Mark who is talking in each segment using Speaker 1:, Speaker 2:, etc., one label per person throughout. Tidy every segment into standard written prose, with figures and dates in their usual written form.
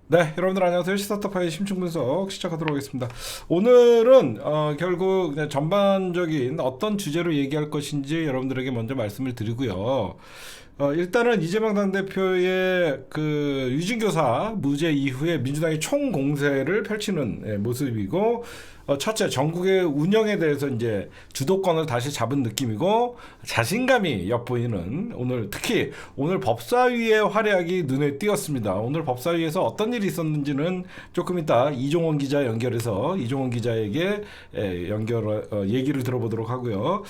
Speaker 1: 네, 여러분들 안녕하세요. 시사타파의 심층분석 시작하도록 하겠습니다. 오늘은 결국 그냥 전반적인 어떤 주제로 얘기할 것인지 여러분들에게 먼저 말씀을 드리고요. 일단은 이재명 당대표의 그 유진교사 무죄 이후에 민주당이 총공세를 펼치는 모습이고, 첫째, 전국의 운영에 대해서 이제 주도권을 다시 잡은 느낌이고, 자신감이 엿보이는 특히 오늘 법사위의 활약이 눈에 띄었습니다. 오늘 법사위에서 어떤 일이 있었는지는 조금 이따 이종원 기자 연결해서 이종원 기자에게 얘기를 들어보도록 하고요.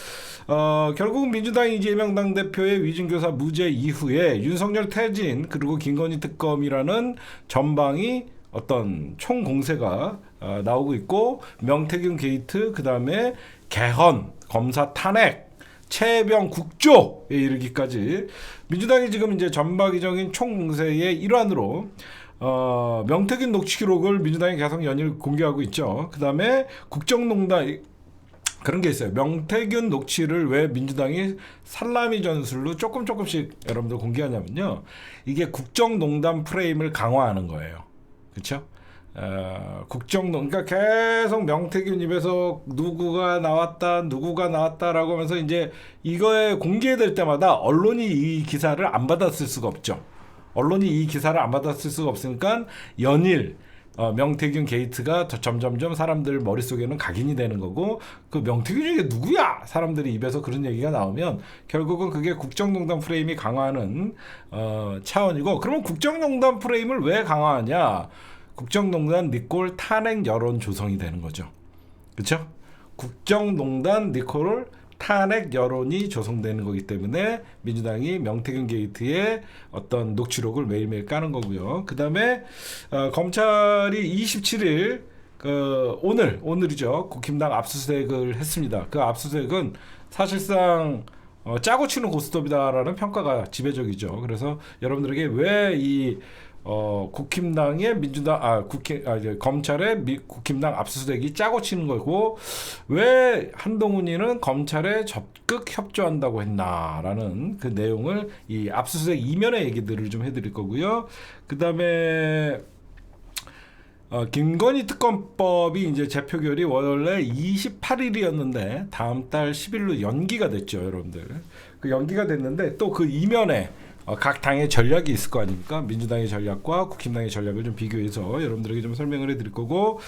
Speaker 1: 결국 민주당 이재명 당대표의 위증교사 무죄 이후에 윤석열 퇴진 그리고 김건희 특검이라는 전방이 어떤 총공세가 나오고 있고, 명태균 게이트, 그 다음에 개헌, 검사 탄핵, 최병 국조에 이르기까지 민주당이 지금 이제 전방위적인 총공세의 일환으로 명태균 녹취 기록을 민주당이 계속 연일 공개하고 있죠. 그 다음에 국정농단 그런 게 있어요. 명태균 녹취를 왜 민주당이 살라미 전술로 조금씩 여러분들 공개하냐면요, 이게 국정농단 프레임을 강화하는 거예요. 그렇죠? 그러니까 계속 명태균 입에서 누구가 나왔다라고 하면서 이제 이거에 공개될 때마다 언론이 이 기사를 안 받았을 수가 없죠. 언론이 이 기사를 안 받았을 수가 없으니까 연일 명태균 게이트가 점점점 사람들 머릿속에는 각인이 되는 거고, 그 명태균 이게 누구야? 사람들이 입에서 그런 얘기가 나오면 결국은 그게 국정농단 프레임이 강화하는 차원이고, 그러면 국정농단 프레임을 왜 강화하냐? 국정농단 니콜 탄핵 여론 조성이 되는 거죠. 그렇죠? 국정농단 니콜 탄핵 여론이 조성되는 거기 때문에 민주당이 명태균 게이트의 어떤 녹취록을 매일매일 까는 거고요. 그 다음에 검찰이 27일 오늘이죠. 국힘당 압수수색을 했습니다. 그 압수수색은 사실상 짜고 치는 고스톱이다라는 평가가 지배적이죠. 그래서 여러분들에게 왜 국힘당의 검찰의 국힘당 압수수색이 짜고 치는 거고, 왜 한동훈이는 검찰에 적극 협조한다고 했나라는 그 내용을 이 압수수색 이면의 얘기들을 좀 해드릴 거고요. 그 다음에 김건희 특검법이 이제 재표결이 원래 28일이었는데 다음 달 10일로 연기가 됐죠, 여러분들. 그 연기가 됐는데 또 그 이면에 각 당의 전략이 있을 거 아닙니까? 민주당의 전략과 국힘당의 전략을 좀 비교해서 여러분들에게 좀 설명을 해드릴 거고,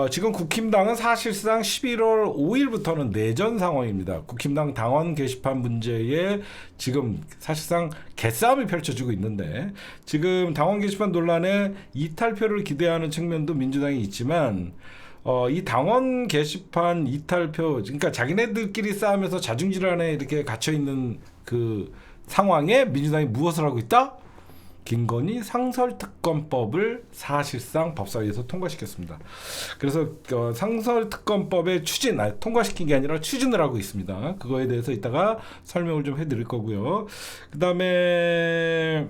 Speaker 1: 지금 국힘당은 사실상 11월 5일부터는 내전 상황입니다. 국힘당 당원 게시판 문제에 지금 사실상 개싸움이 펼쳐지고 있는데, 지금 당원 게시판 논란에 이탈표를 기대하는 측면도 민주당이 있지만, 이 당원 게시판 이탈표, 그러니까 자기네들끼리 싸우면서 자중질환에 이렇게 갇혀 있는 그 상황에 민주당이 무엇을 하고 있다? 김건희 상설특검법을 사실상 법사위에서 통과시켰습니다. 그래서 상설특검법의 통과시킨 게 아니라 추진을 하고 있습니다. 그거에 대해서 이따가 설명을 좀 해드릴 거고요. 그 다음에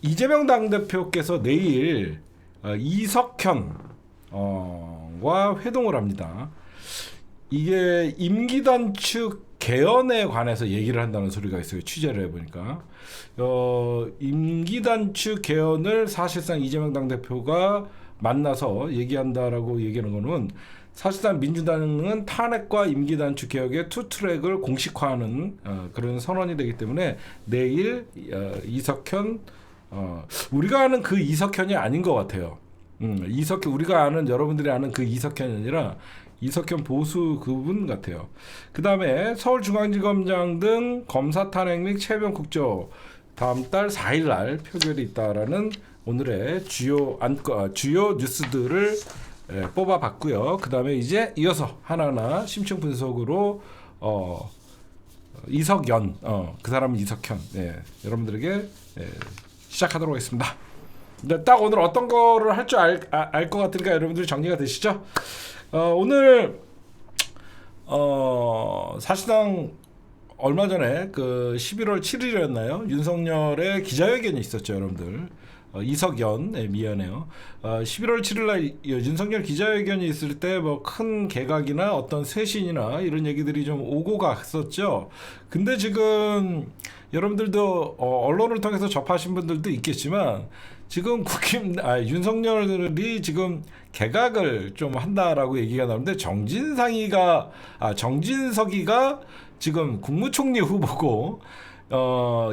Speaker 1: 이재명 당대표께서 내일 이석현 와 회동을 합니다. 이게 임기 단축 개헌에 관해서 얘기를 한다는 소리가 있어요. 취재를 해보니까 임기 단축 개헌을 사실상 이재명 당대표가 만나서 얘기한다라고 얘기하는 거는, 사실상 민주당은 탄핵과 임기 단축 개혁의 투 트랙을 공식화하는 그런 선언이 되기 때문에 내일 이석현 우리가 아는 그 이석현이 아닌 것 같아요. 우리가 아는, 여러분들이 아는 그 이석현이 아니라 이석현 보수 그분 같아요. 그 다음에 서울중앙지검장 등 검사 탄핵 및 최병 국조 다음 달 4일 날 표결이 있다라는 오늘의 주요 뉴스들을 뽑아봤고요. 그 다음에 이제 이어서 하나하나 심층 분석으로 이석연, 그 사람은 이석현, 여러분들에게 시작하도록 하겠습니다. 근데 딱 오늘 어떤 거를 할 줄 알 것 같으니까 여러분들이 정리가 되시죠? 오늘 사실상 얼마 전에 그 11월 7일이었나요? 윤석열의 기자회견이 있었죠, 여러분들. 이석연, 미안해요. 11월 7일날 윤석열 기자회견이 있을 때 뭐 큰 개각이나 어떤 쇄신이나 이런 얘기들이 좀 오고 갔었죠. 근데 지금 여러분들도 언론을 통해서 접하신 분들도 있겠지만, 지금 윤석열이 지금 개각을 좀 한다라고 얘기가 나오는데 정진석이가 지금 국무총리 후보고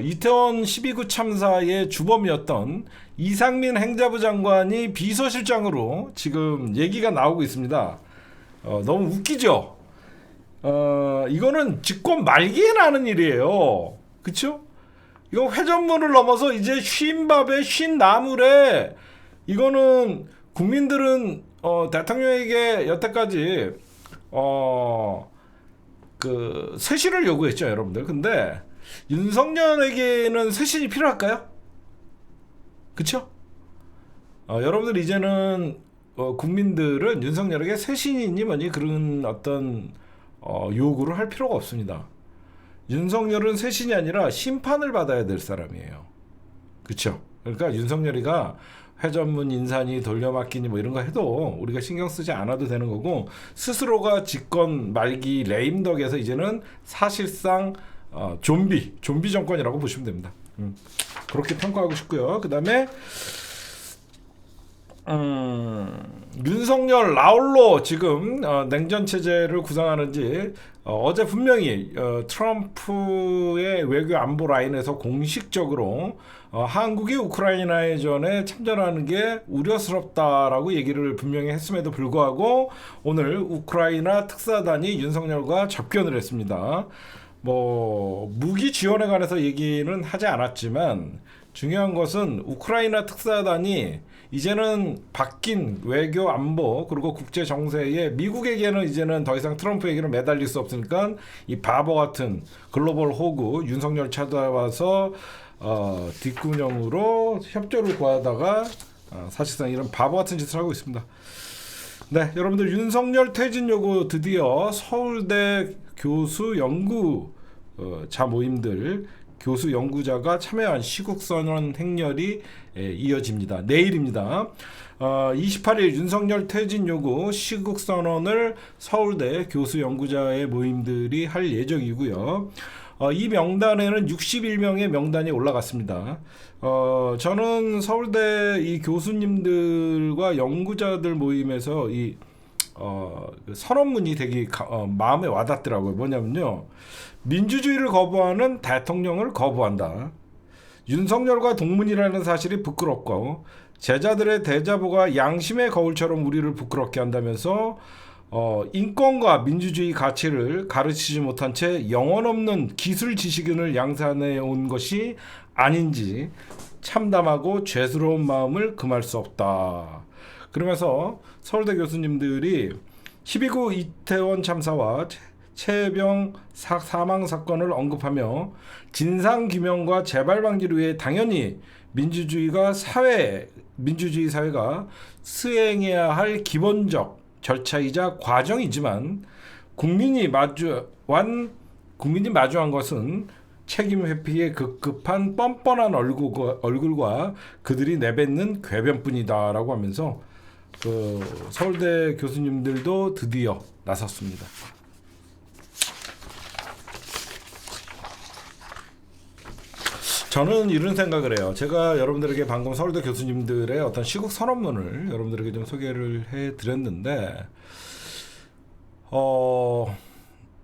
Speaker 1: 이태원 12구 참사의 주범이었던 이상민 행자부 장관이 비서실장으로 지금 얘기가 나오고 있습니다. 너무 웃기죠? 이거는 집권 말기에 나는 일이에요. 그쵸? 이거 회전문을 넘어서 이제 쉰 밥에 쉰 나물에 이거는 국민들은 대통령에게 여태까지 그 쇄신을 요구했죠, 여러분들. 근데 윤석열에게는 쇄신이 필요할까요? 그쵸? 여러분들 이제는 국민들은 윤석열에게 쇄신이니 뭐니 그런 어떤 요구를 할 필요가 없습니다. 윤석열은 쇄신이 아니라 심판을 받아야 될 사람이에요. 그쵸? 그러니까 윤석열이가 회전문 인사니 돌려막기니 뭐 이런 거 해도 우리가 신경 쓰지 않아도 되는 거고, 스스로가 집권 말기 레임덕에서 이제는 사실상 좀비 정권이라고 보시면 됩니다. 그렇게 평가하고 싶고요. 그 다음에 윤석열 나홀로 지금 냉전 체제를 구상하는지 어제 분명히 트럼프의 외교 안보 라인에서 공식적으로 한국이 우크라이나전에 참전하는 게 우려스럽다라고 얘기를 분명히 했음에도 불구하고 오늘 우크라이나 특사단이 윤석열과 접견을 했습니다. 뭐 무기 지원에 관해서 얘기는 하지 않았지만 중요한 것은 우크라이나 특사단이 이제는 바뀐 외교 안보 그리고 국제 정세에 미국에게는 이제는 더 이상 트럼프에게는 매달릴 수 없으니까 이 바보 같은 글로벌 호구 윤석열 찾아와서 뒷구녕으로 협조를 구하다가 사실상 이런 바보 같은 짓을 하고 있습니다. 네, 여러분들 윤석열 퇴진 요구 드디어 서울대 교수 연구자 모임들 교수 연구자가 참여한 시국선언 행렬이 이어집니다. 내일입니다. 28일 윤석열 퇴진 요구 시국선언을 서울대 교수 연구자의 모임들이 할 예정이고요. 이 명단에는 61명의 명단이 올라갔습니다. 저는 서울대 이 교수님들과 연구자들 모임에서 이 선언문이 되게 마음에 와닿더라고요. 뭐냐면요, 민주주의를 거부하는 대통령을 거부한다. 윤석열과 동문이라는 사실이 부끄럽고 제자들의 대자보가 양심의 거울처럼 우리를 부끄럽게 한다면서 인권과 민주주의 가치를 가르치지 못한 채 영혼 없는 기술 지식인을 양산해 온 것이 아닌지 참담하고 죄스러운 마음을 금할 수 없다. 그러면서 서울대 교수님들이 12구 이태원 참사와 최혜병 사망 사건을 언급하며 진상규명과 재발방지를 위해 당연히 민주주의 사회가 수행해야 할 기본적 절차이자 과정이지만 국민이 마주한 것은 책임 회피에 급급한 뻔뻔한 얼굴과 그들이 내뱉는 궤변뿐이다라고 하면서 서울대 교수님들도 드디어 나섰습니다. 저는 이런 생각을 해요. 제가 여러분들에게 방금 서울대 교수님들의 어떤 시국 선언문을 여러분들에게 좀 소개를 해드렸는데,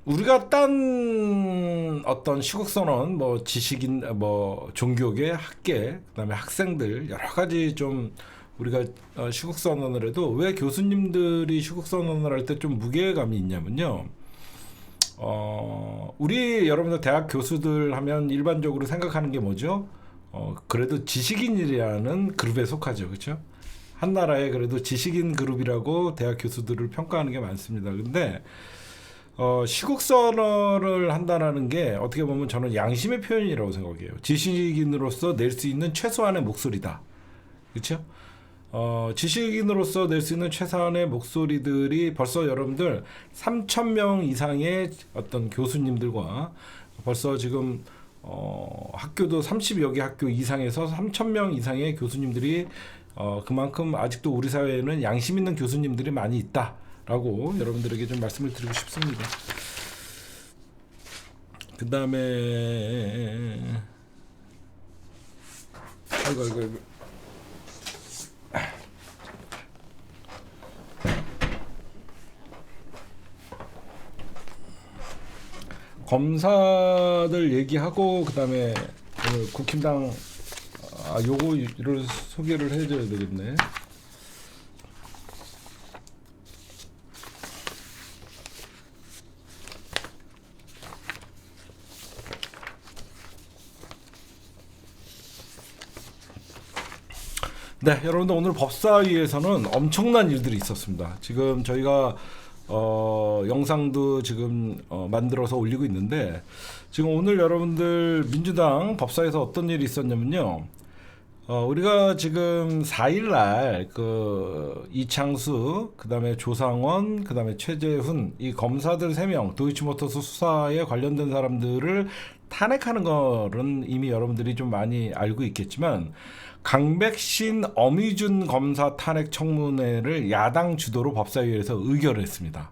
Speaker 1: 우리가 딴 어떤 시국 선언, 뭐 지식인, 뭐 종교계, 학계, 그다음에 학생들 여러 가지 좀 우리가 시국 선언을 해도 왜 교수님들이 시국 선언을 할 때 좀 무게감이 있냐면요. 우리 여러분들 대학 교수들 하면 일반적으로 생각하는 게 뭐죠? 그래도 지식인이라는 그룹에 속하죠, 그렇죠? 한 나라에 그래도 지식인 그룹이라고 대학 교수들을 평가하는 게 많습니다. 근데 시국 선언을 한다는 게 어떻게 보면 저는 양심의 표현이라고 생각해요. 지식인으로서 낼 수 있는 최소한의 목소리다, 그렇죠? 지식인으로서 낼 수 있는 최소한의 목소리들이 벌써 여러분들 3,000명 이상의 어떤 교수님들과 벌써 지금 학교도 30여 개 학교 이상에서 3,000명 이상의 교수님들이 그만큼 아직도 우리 사회에는 양심 있는 교수님들이 많이 있다라고 여러분들에게 좀 말씀을 드리고 싶습니다. 그 다음에 아이고 검사들 얘기하고 그다음에 오늘 국힘당 요거를 소개를 해줘야 되겠네. 네, 여러분들 오늘 법사위에서는 엄청난 일들이 있었습니다. 지금 저희가 영상도 지금 만들어서 올리고 있는데 지금 오늘 여러분들 민주당 법사위에서 어떤 일이 있었냐면요. 우리가 지금 4일날 그 이창수, 그다음에 조상원, 그다음에 최재훈 이 검사들 3명 도이치모터스 수사에 관련된 사람들을 탄핵하는 거는 이미 여러분들이 좀 많이 알고 있겠지만 강백신, 어미준 검사 탄핵 청문회를 야당 주도로 법사위에서 의결을 했습니다.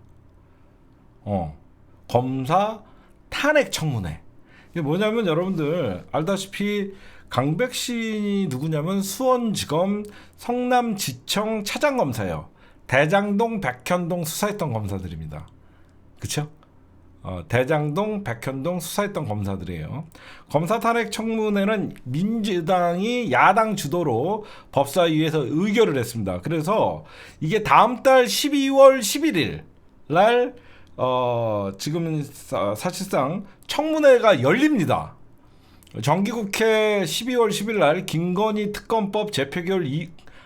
Speaker 1: 검사 탄핵 청문회. 이게 뭐냐면 여러분들 알다시피 강백신이 누구냐면 수원지검 성남지청 차장검사예요. 대장동, 백현동 수사했던 검사들입니다. 그쵸? 대장동, 백현동 수사했던 검사들이에요. 검사 탄핵 청문회는 민주당이 야당 주도로 법사위에서 의결을 했습니다. 그래서 이게 다음 달 12월 11일 날 지금 사실상 청문회가 열립니다. 정기국회 12월 10일 날 김건희 특검법 재표결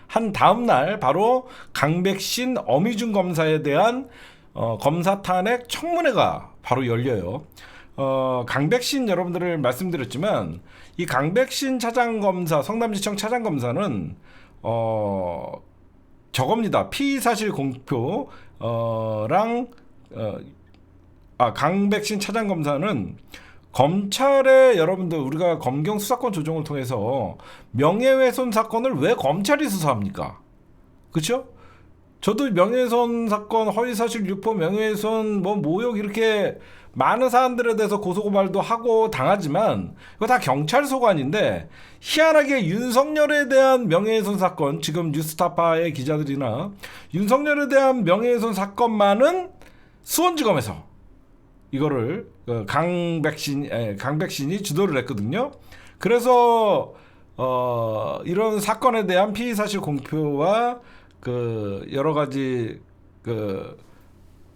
Speaker 1: 한 다음 날 바로 강백신, 어미준 검사에 대한 검사 탄핵 청문회가 바로 열려요. 강백신 여러분들을 말씀드렸지만 이 강백신 차장검사, 성남지청 차장검사는 저겁니다. 피의사실 공표랑 강백신 차장검사는 검찰에 여러분들 우리가 검경 수사권 조정을 통해서 명예훼손 사건을 왜 검찰이 수사합니까? 그렇죠? 저도 명예훼손 사건, 허위사실 유포, 명예훼손, 모욕 이렇게 많은 사람들에 대해서 고소고발도 하고 당하지만 이거 다 경찰 소관인데 희한하게 윤석열에 대한 명예훼손 사건, 지금 뉴스타파의 기자들이나 윤석열에 대한 명예훼손 사건만은 수원지검에서 이거를 강백신이 주도를 했거든요. 그래서 이런 사건에 대한 피의사실 공표와 그 여러 가지 그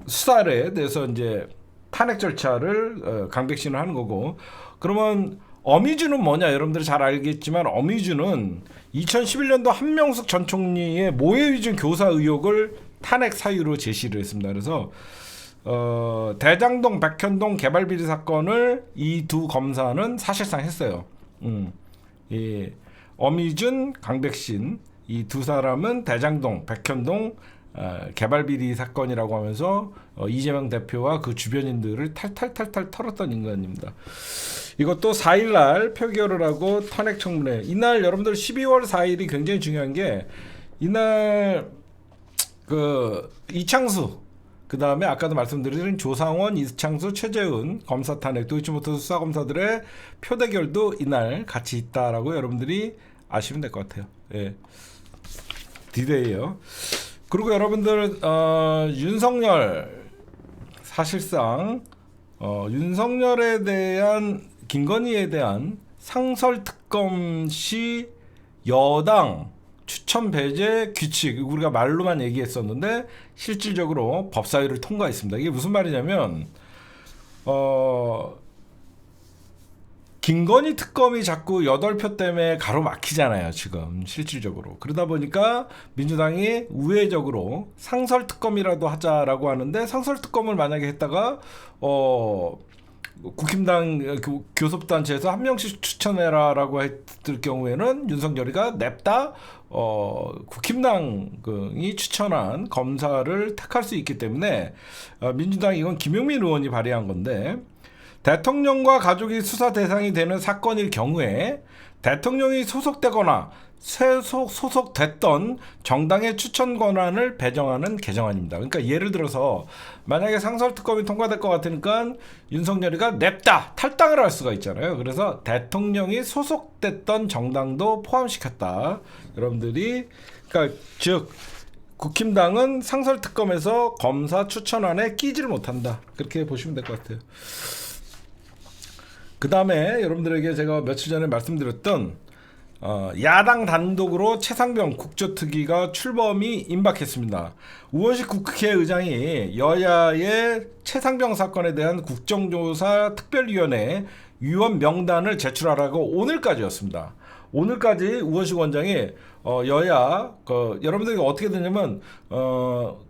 Speaker 1: 수사에 대해서 이제 탄핵 절차를 강백신을 하는 거고. 그러면 어미준은 뭐냐? 여러분들이 잘 알겠지만 어미준은 2011년도 한명숙 전 총리의 모해 위증 교사 의혹을 탄핵 사유로 제시를 했습니다. 그래서 대장동, 백현동 개발 비리 사건을 이 두 검사는 사실상 했어요. 이 어미준, 강백신 이 두 사람은 대장동, 백현동 개발 비리 사건이라고 하면서 이재명 대표와 그 주변인들을 탈탈탈탈 털었던 인간입니다. 이것도 4일날 표결을 하고 탄핵 청문회. 이날 여러분들 12월 4일이 굉장히 중요한 게 이날 그 이창수 그 다음에 아까도 말씀드린 조상원, 이창수, 최재훈 검사 탄핵, 도이치모터스 수사검사들의 표대결도 이날 같이 있다라고 여러분들이 아시면 될 것 같아요. 예. 디데이예요. 그리고 여러분들 윤석열 사실상 윤석열에 대한 김건희에 대한 상설특검 시 여당 추천 배제 규칙 우리가 말로만 얘기했었는데 실질적으로 법사위를 통과했습니다. 이게 무슨 말이냐면 김건희 특검이 자꾸 8표 때문에 가로막히잖아요. 지금 실질적으로. 그러다 보니까 민주당이 우회적으로 상설특검이라도 하자라고 하는데 상설특검을 만약에 했다가 국힘당 교섭단체에서 한 명씩 추천해라라고 했을 경우에는 윤석열이가 냅다 국힘당이 추천한 검사를 택할 수 있기 때문에 민주당 이건 김용민 의원이 발의한 건데 대통령과 가족이 수사 대상이 되는 사건일 경우에 대통령이 소속되거나 소속됐던 정당의 추천 권한을 배정하는 개정안입니다. 그러니까 예를 들어서 만약에 상설특검이 통과될 것 같으니까 윤석열이가 냅다 탈당을 할 수가 있잖아요. 그래서 대통령이 소속됐던 정당도 포함시켰다. 여러분들이 그러니까 즉 국힘당은 상설특검에서 검사 추천안에 끼지를 못한다. 그렇게 보시면 될 것 같아요. 그 다음에 여러분들에게 제가 며칠 전에 말씀드렸던 야당 단독으로 최상병 국조특위가 출범이 임박했습니다. 우원식 국회의장이 여야의 최상병 사건에 대한 국정조사 특별위원회 위원 명단을 제출하라고 오늘까지였습니다. 오늘까지 우원식 원장이 여야 여러분들이 어떻게 되냐면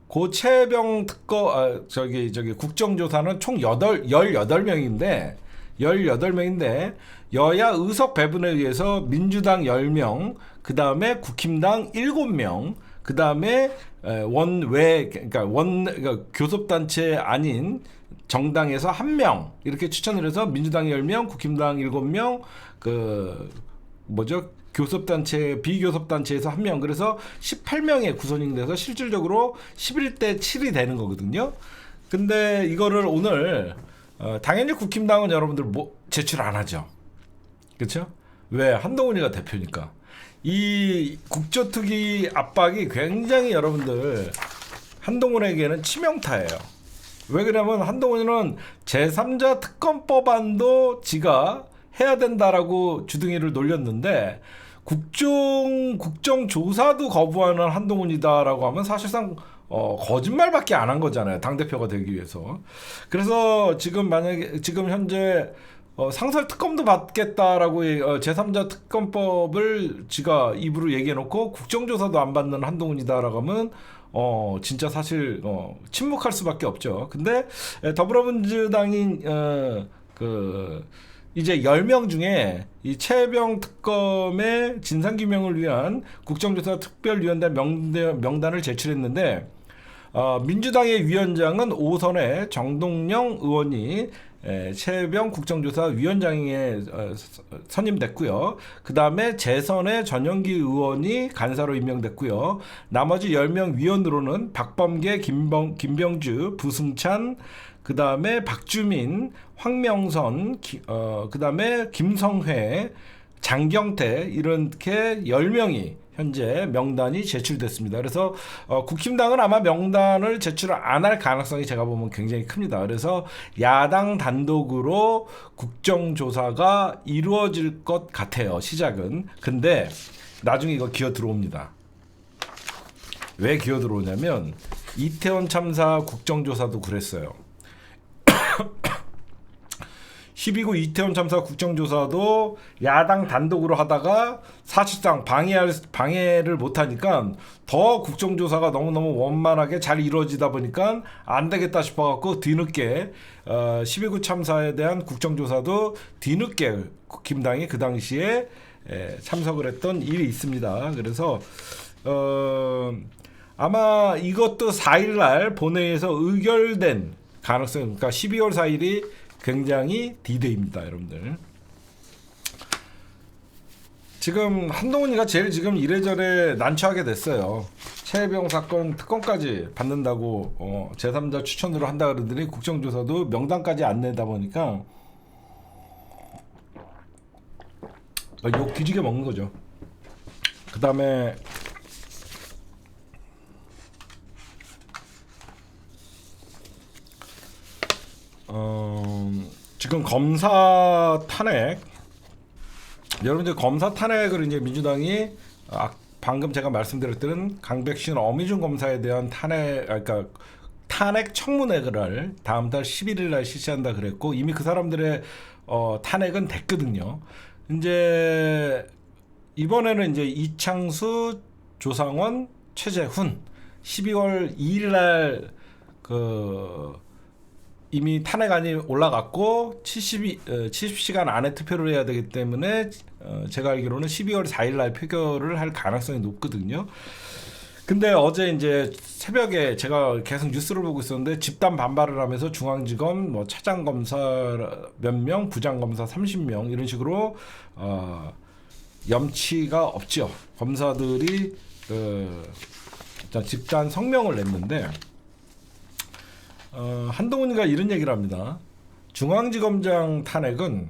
Speaker 1: 고채병 특거 저기 국정조사는 총 18명인데 여야 의석 배분에 의해서 민주당 10명, 그 다음에 국힘당 7명, 그 다음에 그러니까 교섭단체 아닌 정당에서 1명 이렇게 추천을 해서 민주당 10명, 국힘당 7명, 교섭단체, 비교섭단체에서 1명, 그래서 18명의 구성이 돼서 실질적으로 11대 7이 되는 거거든요. 근데 이거를 오늘 당연히 국힘당은 여러분들 제출 안 하죠. 그렇죠? 왜? 한동훈이가 대표니까. 이 국조특위 압박이 굉장히 여러분들 한동훈에게는 치명타예요. 왜 그러냐면 한동훈은 제3자 특검법안도 지가 해야 된다라고 주둥이를 놀렸는데 국정조사도 거부하는 한동훈이다라고 하면 사실상 거짓말밖에 안 한 거잖아요. 당대표가 되기 위해서. 그래서 지금 현재 상설 특검도 받겠다라고 제3자 특검법을 지가 입으로 얘기해놓고 국정조사도 안 받는 한동훈이다라고 하면 진짜 사실 침묵할 수밖에 없죠. 근데 더불어민주당이 이제 10명 중에 이 최병 특검의 진상규명을 위한 국정조사 특별위원회 명단을 제출했는데 민주당의 위원장은 5선의 정동영 의원이 최병 국정조사 위원장에 선임됐고요. 그 다음에 재선의 전영기 의원이 간사로 임명됐고요. 나머지 10명 위원으로는 박범계, 김병주, 부승찬, 그 다음에 박주민, 황명선, 그 다음에 김성회, 장경태 이렇게 10명이 현재 명단이 제출됐습니다. 그래서 국힘당은 아마 명단을 제출 안 할 가능성이 제가 보면 굉장히 큽니다. 그래서 야당 단독으로 국정조사가 이루어질 것 같아요. 시작은. 근데 나중에 이거 기어 들어옵니다. 왜 기어 들어오냐면 이태원 참사 국정조사도 그랬어요. 12구 이태원 참사 국정조사도 야당 단독으로 하다가 사실상 방해를 못하니까 더 국정조사가 너무너무 원만하게 잘 이루어지다 보니까 안 되겠다 싶어갖고 뒤늦게 12구 참사에 대한 국정조사도 뒤늦게 국힘당이 그 당시에 참석을 했던 일이 있습니다. 그래서 아마 이것도 4일날 본회의에서 의결된 가능성, 그러니까 12월 4일이 굉장히 D-Day입니다, 여러분들. 지금 한동훈이가 제일 지금 이래저래 난처하게 됐어요. 최혜병 사건 특검까지 받는다고 제3자 추천으로 한다 그러더니 국정조사도 명단까지 안 내다 보니까 욕 뒤지게 먹는 거죠. 그 다음에 지금 검사 탄핵, 여러분들 검사 탄핵을 이제 민주당이 방금 제가 말씀드렸던 강백신, 어미준 검사에 대한 탄핵 청문회를 다음 달 11일 날 실시한다 그랬고 이미 그 사람들의 탄핵은 됐거든요. 이제 이번에는 이제 이창수, 조상원, 최재훈 12월 2일 날 이미 탄핵안이 올라갔고 70시간 안에 투표를 해야 되기 때문에 제가 알기로는 12월 4일 날 표결을 할 가능성이 높거든요. 근데 어제 이제 새벽에 제가 계속 뉴스를 보고 있었는데 집단 반발을 하면서 중앙지검 차장검사 몇 명, 부장검사 30명 이런 식으로 염치가 없죠. 검사들이 집단 성명을 냈는데 한동훈이가 이런 얘기를 합니다. 중앙지검장 탄핵은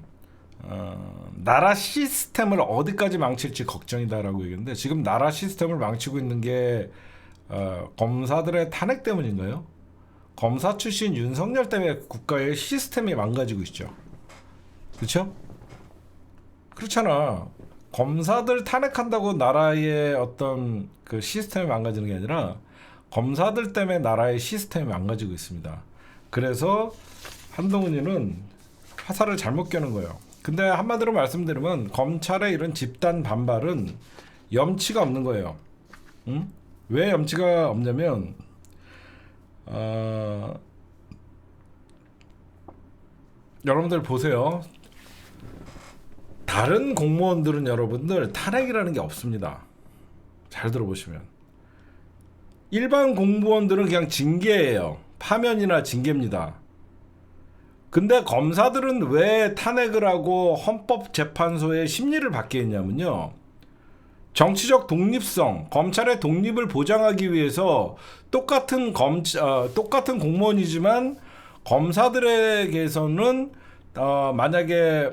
Speaker 1: 나라 시스템을 어디까지 망칠지 걱정이다라고 얘기했는데 지금 나라 시스템을 망치고 있는 게 검사들의 탄핵 때문인가요? 검사 출신 윤석열 때문에 국가의 시스템이 망가지고 있죠. 그렇죠? 그렇잖아. 검사들 탄핵한다고 나라의 어떤 그 시스템이 망가지는 게 아니라 검사들 때문에 나라의 시스템이 망가지고 있습니다. 그래서 한동훈이는 화살을 잘못 겨눈 거예요. 근데 한마디로 말씀드리면 검찰의 이런 집단 반발은 염치가 없는 거예요. 응? 왜 염치가 없냐면 여러분들 보세요. 다른 공무원들은 여러분들 탄핵이라는 게 없습니다. 잘 들어보시면 일반 공무원들은 그냥 징계예요. 파면이나 징계입니다. 근데 검사들은 왜 탄핵을 하고 헌법재판소의 심리를 받게 했냐면요. 정치적 독립성, 검찰의 독립을 보장하기 위해서 똑같은 공무원이지만 검사들에게서는 만약에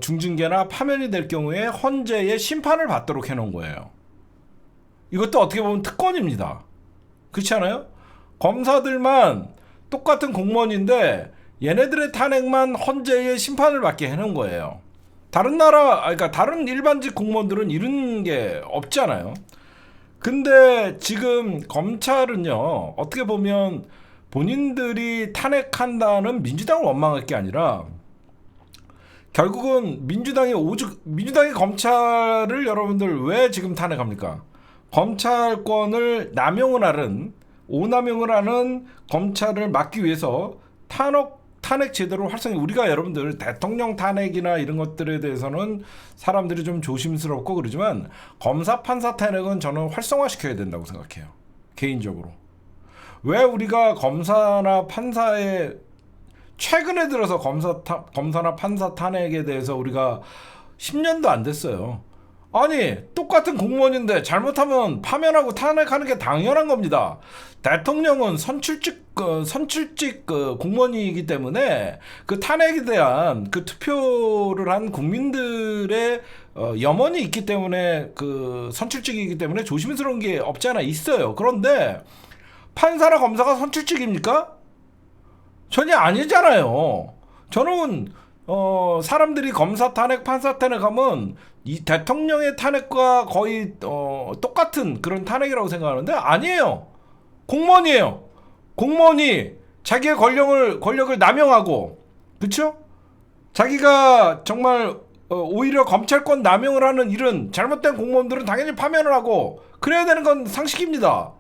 Speaker 1: 중징계나 파면이 될 경우에 헌재의 심판을 받도록 해놓은 거예요. 이것도 어떻게 보면 특권입니다. 그렇지 않아요? 검사들만 똑같은 공무원인데 얘네들의 탄핵만 헌재의 심판을 받게 해놓은 거예요. 다른 나라, 그러니까 다른 일반직 공무원들은 이런 게 없잖아요. 근데 지금 검찰은요, 어떻게 보면 본인들이 탄핵한다는 민주당을 원망할 게 아니라 결국은 민주당이 검찰을 여러분들 왜 지금 탄핵합니까? 검찰권을 오남용을 하는 검찰을 막기 위해서 탄핵 제도를 활성해. 우리가 여러분들 대통령 탄핵이나 이런 것들에 대해서는 사람들이 좀 조심스럽고 그러지만 검사 판사 탄핵은 저는 활성화시켜야 된다고 생각해요. 개인적으로. 왜 우리가 검사나 판사의 최근에 들어서 검사나 판사 탄핵에 대해서 우리가 10년도 안 됐어요. 아니 똑같은 공무원인데 잘못하면 파면하고 탄핵하는 게 당연한 겁니다. 대통령은 선출직 공무원이기 때문에 그 탄핵에 대한 그 투표를 한 국민들의 염원이 있기 때문에 그 선출직이기 때문에 조심스러운 게 없지 않아 있어요. 그런데 판사나 검사가 선출직입니까? 전혀 아니잖아요. 저는 사람들이 검사 탄핵, 판사 탄핵하면 이 대통령의 탄핵과 거의 똑같은 그런 탄핵이라고 생각하는데 아니에요. 공무원이에요. 공무원이 자기의 권력을 남용하고, 그렇죠? 자기가 정말 오히려 검찰권 남용을 하는 이런 잘못된 공무원들은 당연히 파면을 하고 그래야 되는 건 상식입니다.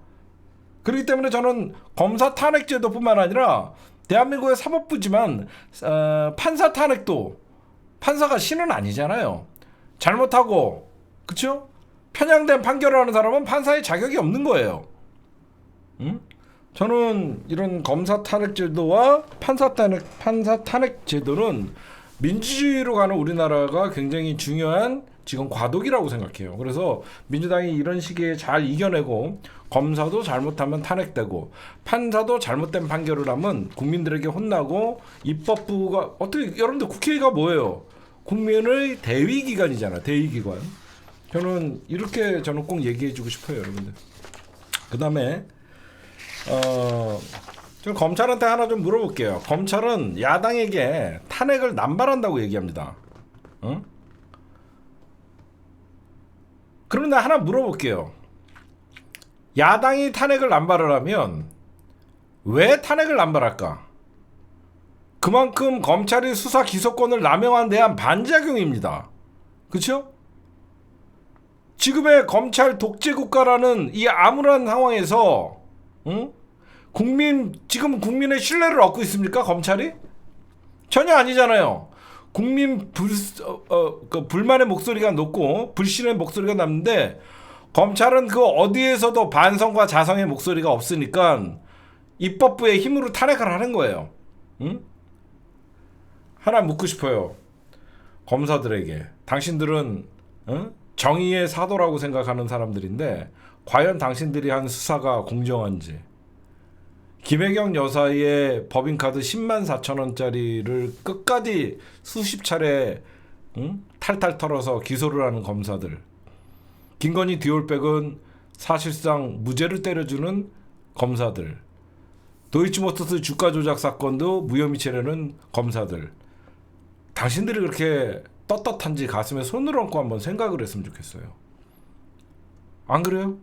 Speaker 1: 그렇기 때문에 저는 검사 탄핵제도뿐만 아니라 대한민국의 사법부지만 판사 탄핵도 판사가 신은 아니잖아요. 잘못하고 그쵸? 편향된 판결을 하는 사람은 판사의 자격이 없는 거예요. 응? 저는 이런 검사 탄핵 제도와 판사 탄핵 제도는 민주주의로 가는 우리나라가 굉장히 중요한 지금 과도기라고 생각해요. 그래서 민주당이 이런 시기에 잘 이겨내고 검사도 잘못하면 탄핵되고 판사도 잘못된 판결을 하면 국민들에게 혼나고 입법부가 어떻게 여러분들 국회가 뭐예요? 국민의 대위기관이잖아. 대위기관. 저는 꼭 얘기해주고 싶어요, 여러분들. 그 다음에 좀 검찰한테 하나 좀 물어볼게요. 검찰은 야당에게 탄핵을 남발한다고 얘기합니다. 응? 그러면 나 하나 물어볼게요. 야당이 탄핵을 남발을 하면 왜 탄핵을 남발할까? 그만큼 검찰이 수사 기소권을 남용한 대한 반작용입니다. 그렇죠? 지금의 검찰 독재 국가라는 이 암울한 상황에서 응? 지금 국민의 신뢰를 얻고 있습니까? 검찰이? 전혀 아니잖아요. 국민 불만의 목소리가 높고 불신의 목소리가 남는데 검찰은 그 어디에서도 반성과 자성의 목소리가 없으니까 입법부의 힘으로 탄핵을 하는 거예요. 응? 하나 묻고 싶어요. 검사들에게. 당신들은 정의의 사도라고 생각하는 사람들인데 과연 당신들이 한 수사가 공정한지. 김혜경 여사의 법인카드 10만 4천 원짜리를 끝까지 수십 차례 탈탈 털어서 기소를 하는 검사들. 김건희 디올백은 사실상 무죄를 때려주는 검사들. 도이치모터스 주가 조작 사건도 무혐의 처리하는 검사들. 당신들이 그렇게 떳떳한지 가슴에 손을 얹고 한번 생각을 했으면 좋겠어요. 안 그래요?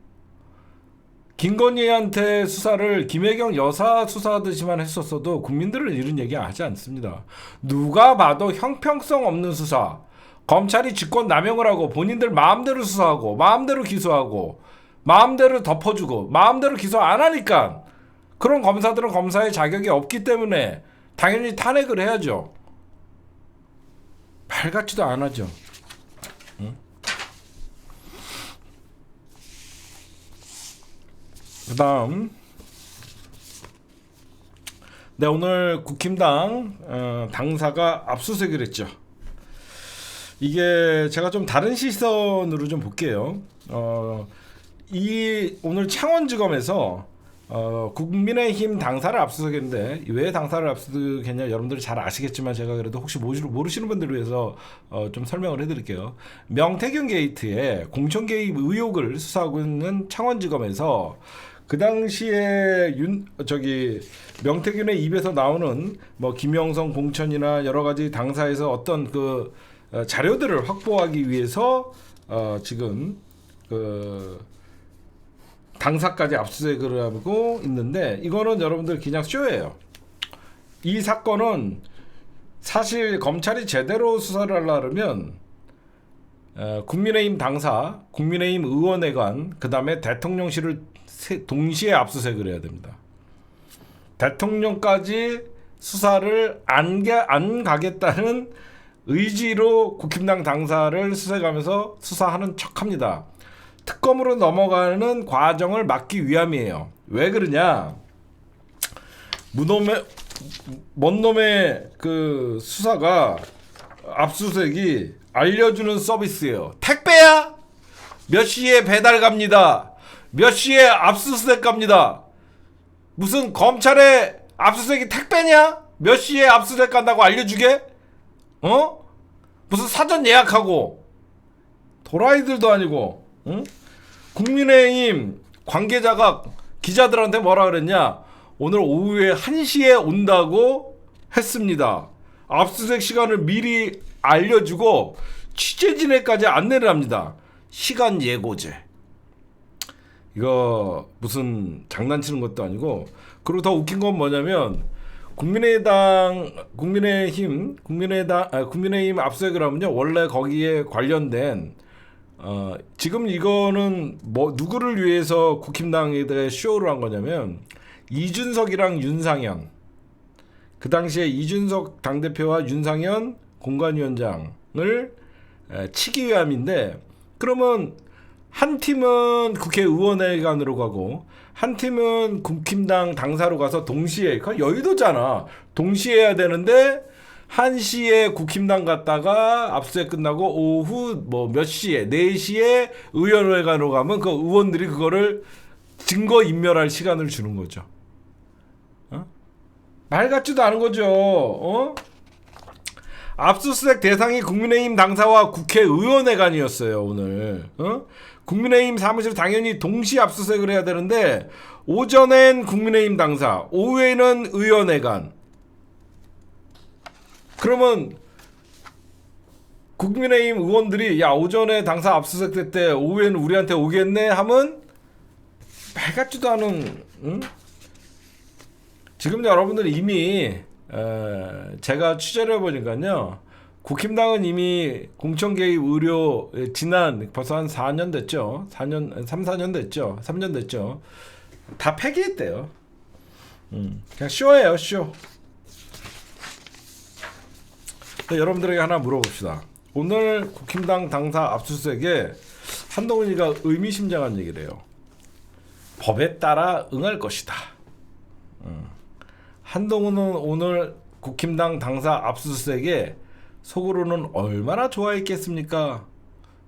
Speaker 1: 김건희한테 수사를 김혜경 여사 수사하듯이만 했었어도 국민들은 이런 얘기 하지 않습니다. 누가 봐도 형평성 없는 수사, 검찰이 직권 남용을 하고 본인들 마음대로 수사하고 마음대로 기소하고 마음대로 덮어주고 마음대로 기소 안 하니까 그런 검사들은 검사의 자격이 없기 때문에 당연히 탄핵을 해야죠. 말 같지도 안 하죠. 응? 그 다음, 네, 오늘 국힘당 당사가 압수수색을 했죠. 이게 제가 좀 다른 시선으로 좀 볼게요. 이 오늘 창원지검에서 국민의힘 당사를 압수수색했는데 왜 당사를 압수수색했냐 여러분들이 잘 아시겠지만 제가 그래도 혹시 모르시는 분들을 위해서 좀 설명을 해드릴게요. 명태균 게이트에 공천 개입 의혹을 수사하고 있는 창원지검에서 그 당시에 명태균의 입에서 나오는 뭐 김영성 공천이나 여러 가지 당사에서 어떤 그 자료들을 확보하기 위해서 지금 그 당사까지 압수수색을 하고 있는데 이거는 여러분들 그냥 쇼예요. 이 사건은 사실 검찰이 제대로 수사를 하려면 국민의힘 당사, 국민의힘 의원회관, 그 다음에 대통령실을 동시에 압수수색을 해야 됩니다. 대통령까지 수사를 안 가겠다는 의지로 국힘당 당사를 수색하면서 수사하는 척합니다. 특검으로 넘어가는 과정을 막기 위함이에요. 왜 그러냐? 먼 놈의 그 수사가 압수수색이 알려주는 서비스예요. 택배야? 몇 시에 배달 갑니다. 몇 시에 압수수색 갑니다. 무슨 검찰의 압수수색이 택배냐? 몇 시에 압수수색 간다고 알려주게? 무슨 사전 예약하고 도라이들도 아니고. 응? 국민의힘 관계자가 기자들한테 뭐라 그랬냐? 오늘 오후에 1시에 온다고 했습니다. 압수수색 시간을 미리 알려주고 취재진에까지 안내를 합니다. 시간 예고제. 이거 무슨 장난치는 것도 아니고. 그리고 더 웃긴 건 뭐냐면 국민의힘 압수수색을 하면요 원래 거기에 관련된 지금 이거는 뭐 누구를 위해서 국힘당에 대해 쇼를 한 거냐면 이준석이랑 윤상현, 그 당시에 이준석 당대표와 윤상현 공관위원장을 치기 위함인데, 그러면 한 팀은 국회의원회관으로 가고 한 팀은 국힘당 당사로 가서 동시에, 그건 여의도잖아, 동시에 해야 되는데 1시에 국힘당 갔다가 압수수색 끝나고 오후 뭐 몇 시에 4시에 의원회관으로 가면 그 의원들이 그거를 증거 인멸할 시간을 주는 거죠. 말 같지도 않은 거죠. 압수수색 대상이 국민의힘 당사와 국회의원회관이었어요. 오늘 국민의힘 사무실 당연히 동시 압수수색을 해야 되는데 오전엔 국민의힘 당사, 오후에는 의원회관. 그러면 국민의힘 의원들이 야 오전에 당사 압수수색 됐대, 오후에는 우리한테 오겠네 하면 말 같지도 않은. 지금 여러분들 이미 제가 취재를 해보니까요 국힘당은 이미 공천 개입 의료 지난 벌써 한 4년 됐죠. 4년 됐죠. 3년 됐죠. 다 폐기했대요. 그냥 쇼예요, 쇼. 여러분들에게 하나 물어봅시다. 오늘 국힘당 당사 압수수색에 한동훈이가 의미심장한 얘기를 해요. 법에 따라 응할 것이다. 한동훈은 오늘 국힘당 당사 압수수색에 속으로는 얼마나 좋아했겠습니까?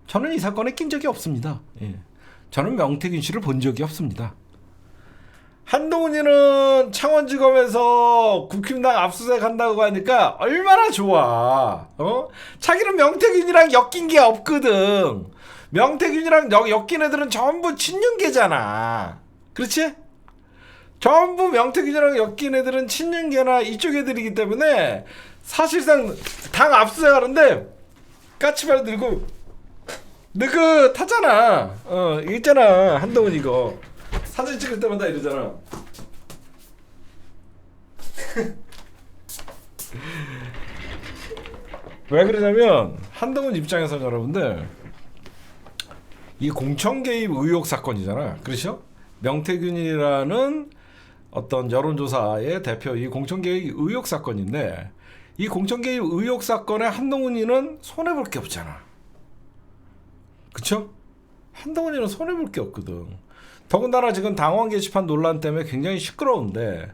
Speaker 1: 저는 이 사건에 낀 적이 없습니다. 저는 명태균 씨를 본 적이 없습니다. 한동훈이는 창원지검에서 국힘당 압수수색 한다고 하니까 얼마나 좋아. 자기는 명태균이랑 엮인 게 없거든. 명태균이랑 엮인 애들은 전부 친윤계잖아. 그렇지? 전부 명태균이랑 엮인 애들은 친윤계나 이쪽 애들이기 때문에 사실상 당 압수수색하는데 까치발 들고 느긋하잖아. 있잖아 한동훈 이거 사진 찍을 때마다 이러잖아. 왜 그러냐면 한동훈 입장에서는 여러분들 이 공천 개입 의혹 사건이잖아. 그렇죠? 명태균이라는 어떤 여론조사의 대표 이 공천 개입 의혹 사건인데 이 공천 개입 의혹 사건에 한동훈이는 손해볼 게 없잖아. 그쵸? 한동훈이는 손해볼 게 없거든. 더군다나 지금 당원 게시판 논란 때문에 굉장히 시끄러운데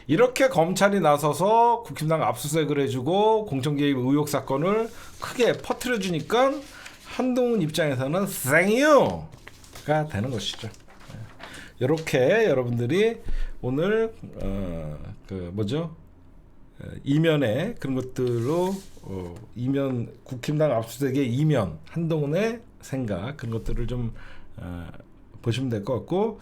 Speaker 1: 이렇게 검찰이 나서서 국힘당 압수수색을 해주고 공천 개입 의혹 사건을 크게 퍼뜨려주니까 한동훈 입장에서는 생유가 되는 것이죠. 이렇게 여러분들이 오늘 이면에 그런 것들로 이면 국힘당 압수수색의 이면 한동훈의 생각 그런 것들을 좀 보시면 될 것 같고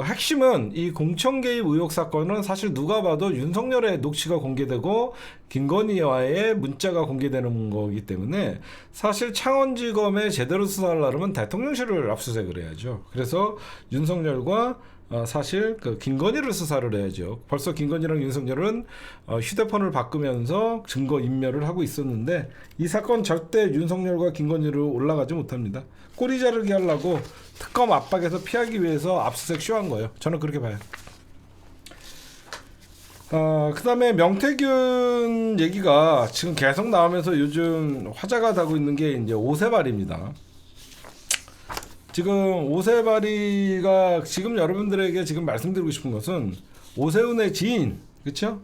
Speaker 1: 핵심은 이 공천 개입 의혹 사건은 사실 누가 봐도 윤석열의 녹취가 공개되고 김건희와의 문자가 공개되는 거기 때문에 사실 창원지검에 제대로 수사를 하려면 대통령실을 압수수색을 해야죠. 그래서 윤석열과 사실 그 김건희를 수사를 해야죠. 벌써 김건희랑 윤석열은 휴대폰을 바꾸면서 증거 인멸을 하고 있었는데 이 사건 절대 윤석열과 김건희로 올라가지 못합니다. 꼬리 자르기 하려고 특검 압박에서 피하기 위해서 압수수색 쇼한 거예요. 저는 그렇게 봐요. 그 다음에 명태균 얘기가 지금 계속 나오면서 요즘 화제가 되고 있는 게 이제 오세발입니다. 지금 오세발이가 지금 여러분들에게 지금 말씀드리고 싶은 것은 오세훈의 지인, 그렇죠?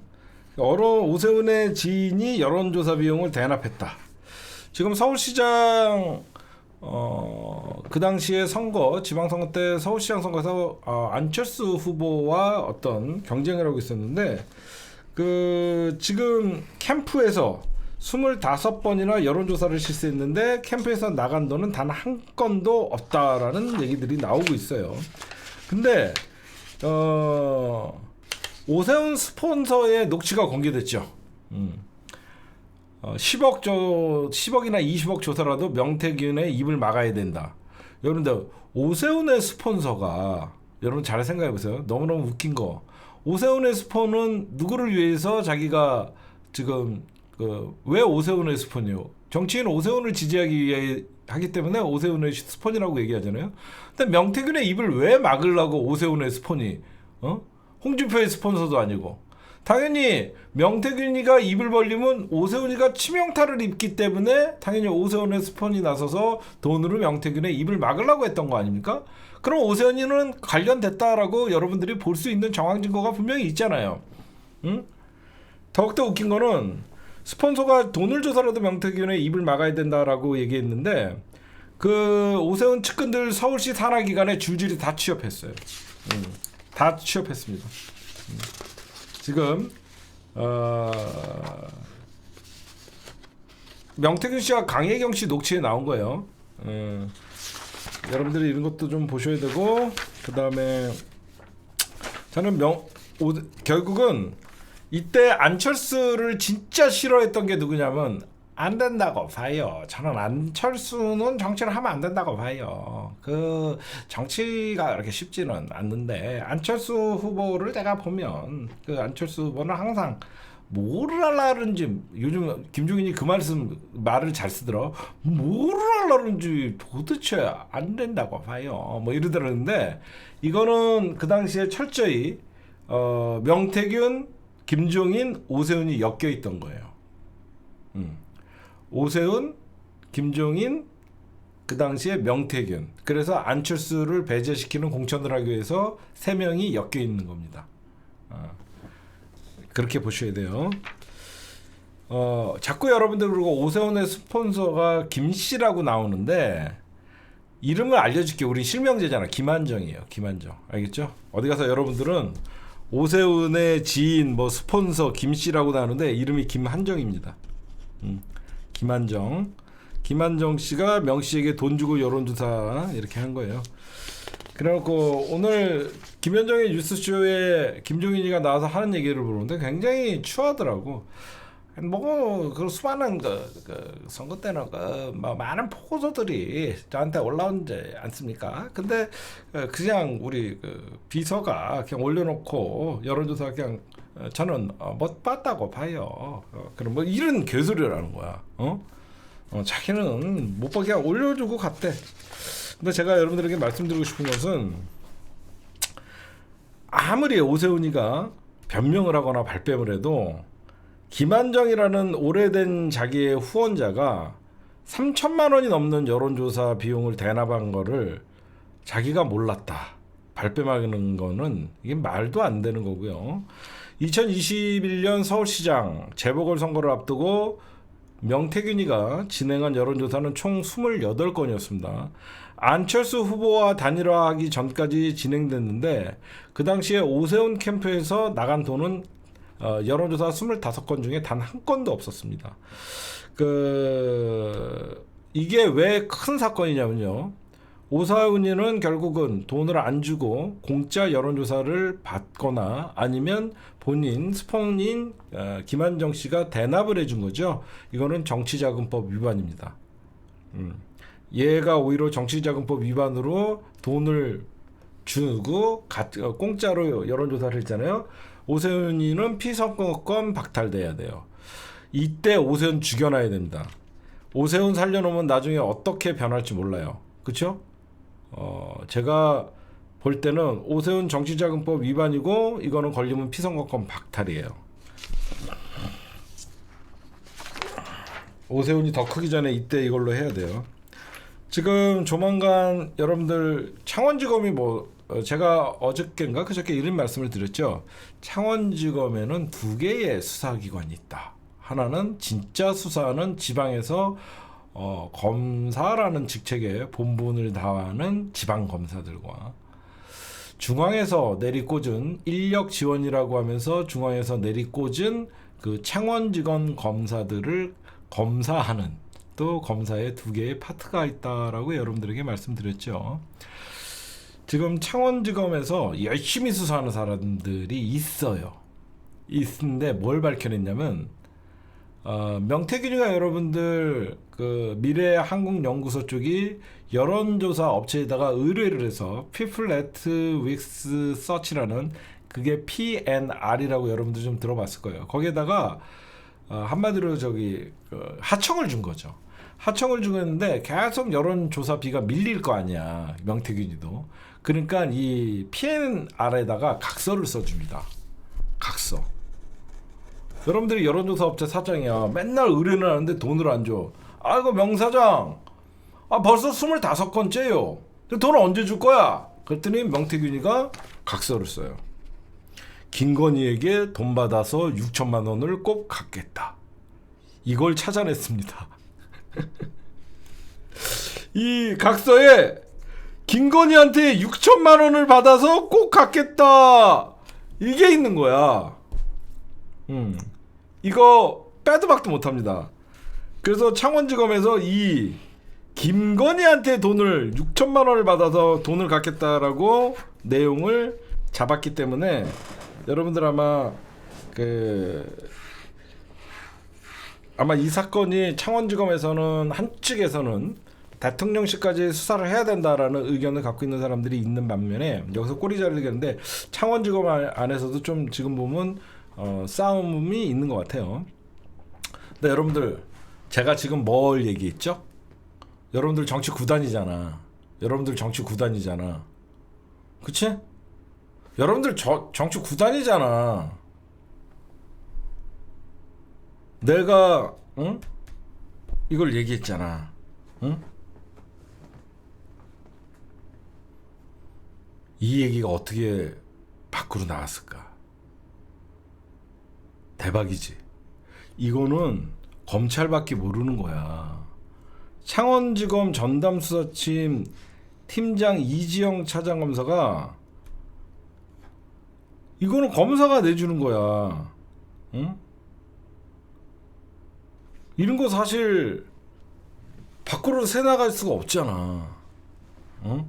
Speaker 1: 오세훈의 지인이 여론조사 비용을 대납했다. 지금 서울시장 그 당시에 선거, 지방선거 때 서울시장 선거에서 안철수 후보와 어떤 경쟁을 하고 있었는데 그 지금 캠프에서 25번이나 여론조사를 실시했는데 캠프에서 나간 돈은 단 한 건도 없다라는 얘기들이 나오고 있어요. 근데 오세훈 스폰서의 녹취가 공개됐죠. 10억이나 20억 조사라도 명태균의 입을 막아야 된다. 여러분들 오세훈의 스폰서가 여러분 잘 생각해 보세요. 너무너무 웃긴 거. 오세훈의 스폰은 누구를 위해서 자기가 지금 왜 오세훈의 스폰이요? 정치인 오세훈을 지지하기 위해 하기 때문에 오세훈의 스폰이라고 얘기하잖아요. 근데 명태균의 입을 왜 막으려고 오세훈의 스폰이? 홍준표의 스폰서도 아니고. 당연히 명태균이가 입을 벌리면 오세훈이가 치명타를 입기 때문에 당연히 오세훈의 스폰이 나서서 돈으로 명태균의 입을 막으려고 했던 거 아닙니까? 그럼 오세훈이는 관련됐다라고 여러분들이 볼 수 있는 정황 증거가 분명히 있잖아요. 응? 더욱더 웃긴 거는 스폰서가 돈을 줘서라도 명태균의 입을 막아야 된다라고 얘기했는데 그 오세훈 측근들 서울시 산하기관에 줄줄이 다 취업했어요. 다 취업했습니다. 지금 명태균 씨와 강혜경 씨 녹취에 나온 거예요. 여러분들이 이런 것도 좀 보셔야 되고 그 다음에 저는 결국은 이때 안철수를 진짜 싫어했던 게 누구냐면 안 된다고 봐요. 저는 안철수는 정치를 하면 안 된다고 봐요. 그 정치가 그렇게 쉽지는 않는데 안철수 후보를 내가 보면 그 안철수 후보는 항상 뭐를 하려는지 요즘 김종인이 그 말을 잘 쓰더라. 뭐를 하려는지 도대체 안 된다고 봐요. 뭐 이러더랬는데 이거는 그 당시에 철저히 명태균, 김종인, 오세훈이 엮여 있던 거예요. 오세훈, 김종인, 그 당시에 명태균. 그래서 안철수를 배제시키는 공천을 하기 위해서 세 명이 엮여 있는 겁니다. 그렇게 보셔야 돼요. 자꾸 여러분들 그러고 오세훈의 스폰서가 김씨라고 나오는데 이름을 알려줄게요. 우리 실명제잖아. 김한정이에요. 김한정. 알겠죠? 어디 가서 여러분들은 오세훈의 지인 뭐 스폰서 김씨라고 나오는데 이름이 김한정입니다. 김한정 씨가 명 씨에게 돈 주고 여론조사 이렇게 한 거예요. 그래갖고 오늘 김현정의 뉴스쇼에 김종인이가 나와서 하는 얘기를 보는데 굉장히 추하더라고. 그 수많은 선거 때는 많은 포고서들이 저한테 올라오지 않습니까? 근데 그냥 우리 비서가 그냥 올려놓고 여론조사 그냥 저는 못 봤다고 봐요. 그럼 뭐 이런 개소리라는 거야. 자기는 못 보게 그냥 올려주고 갔대. 근데 제가 여러분들에게 말씀드리고 싶은 것은 아무리 오세훈이가 변명을 하거나 발뺌을 해도 김한정이라는 오래된 자기의 후원자가 3천만 원이 넘는 여론조사 비용을 대납한 거를 자기가 몰랐다 발뺌하는 거는 이게 말도 안 되는 거고요. 2021년 서울시장 재보궐선거를 앞두고 명태균이가 진행한 여론조사는 총 28건이었습니다. 안철수 후보와 단일화하기 전까지 진행됐는데 그 당시에 오세훈 캠프에서 나간 돈은 여론조사 25건 중에 단 한 건도 없었습니다. 이게 왜 큰 사건이냐면요. 오세훈이는 결국은 돈을 안 주고 공짜 여론조사를 받거나 아니면 본인 스폰인 김한정 씨가 대납을 해준 거죠. 이거는 정치자금법 위반입니다. 얘가 오히려 정치자금법 위반으로 돈을 주고 공짜로 여론조사를 했잖아요. 오세훈이는 피선거권 박탈돼야 돼요. 이때 오세훈 죽여놔야 됩니다. 오세훈 살려놓으면 나중에 어떻게 변할지 몰라요. 그렇죠? 제가 볼 때는 오세훈 정치자금법 위반이고 이거는 걸리면 피선거권 박탈이에요. 오세훈이 더 크기 전에 이때 이걸로 해야 돼요. 지금 조만간 여러분들 창원지검이 제가 어저께인가 그저께 이런 말씀을 드렸죠. 창원지검에는 2개의 수사기관이 있다. 하나는 진짜 수사하는 지방에서 검사라는 직책에 본분을 다하는 지방검사들과 중앙에서 내리꽂은 인력 지원이라고 하면서 중앙에서 내리꽂은 그 창원지검 검사들을 검사하는 또 검사의 2개의 파트가 있다라고 여러분들에게 말씀드렸죠. 지금 창원지검에서 열심히 수사하는 사람들이 있어요. 있는데 뭘 밝혀냈냐면 명태균이가 여러분들 미래한국연구소 쪽이 여론조사 업체에다가 의뢰를 해서 People at Risk Search라는 그게 PNR이라고 여러분들 좀 들어봤을 거예요. 거기에다가 한마디로 하청을 준 거죠. 하청을 주는데 계속 여론조사비가 밀릴 거 아니야. 명태균이도. 그러니까 이 PNR에다가 각서를 써줍니다. 각서. 여러분들이 여론조사 업체 사장이야. 맨날 의뢰는 하는데 돈을 안 줘. 아이고 명사장. 벌써 25건째요. 돈 언제 줄 거야? 그랬더니 명태균이가 각서를 써요. 김건희에게 돈 받아서 6천만 원을 꼭 갚겠다. 이걸 찾아냈습니다. 이 각서에 김건희한테 6천만 원을 받아서 꼭 갚겠다. 이게 있는 거야. 이거 빼도 박도 못합니다. 그래서 창원지검에서 이 김건희한테 돈을 6천만 원을 받아서 돈을 갚겠다라고 내용을 잡았기 때문에 여러분들 아마 이 사건이 창원지검에서는 한측에서는 대통령실까지 수사를 해야 된다라는 의견을 갖고 있는 사람들이 있는 반면에 여기서 꼬리 자르겠는데 창원지검 안에서도 좀 지금 보면 싸움이 있는 것 같아요. 근데 여러분들 제가 지금 뭘 얘기했죠? 여러분들 정치 구단이잖아. 그치? 여러분들 정치 구단이잖아. 내가 이걸 얘기했잖아. 이 얘기가 어떻게 밖으로 나왔을까? 대박이지. 이거는 검찰밖에 모르는 거야. 창원지검 전담수사팀 팀장 이지영 차장검사가 이거는 검사가 내주는 거야. 응? 이런 거 사실 밖으로 새나갈 수가 없잖아. 응?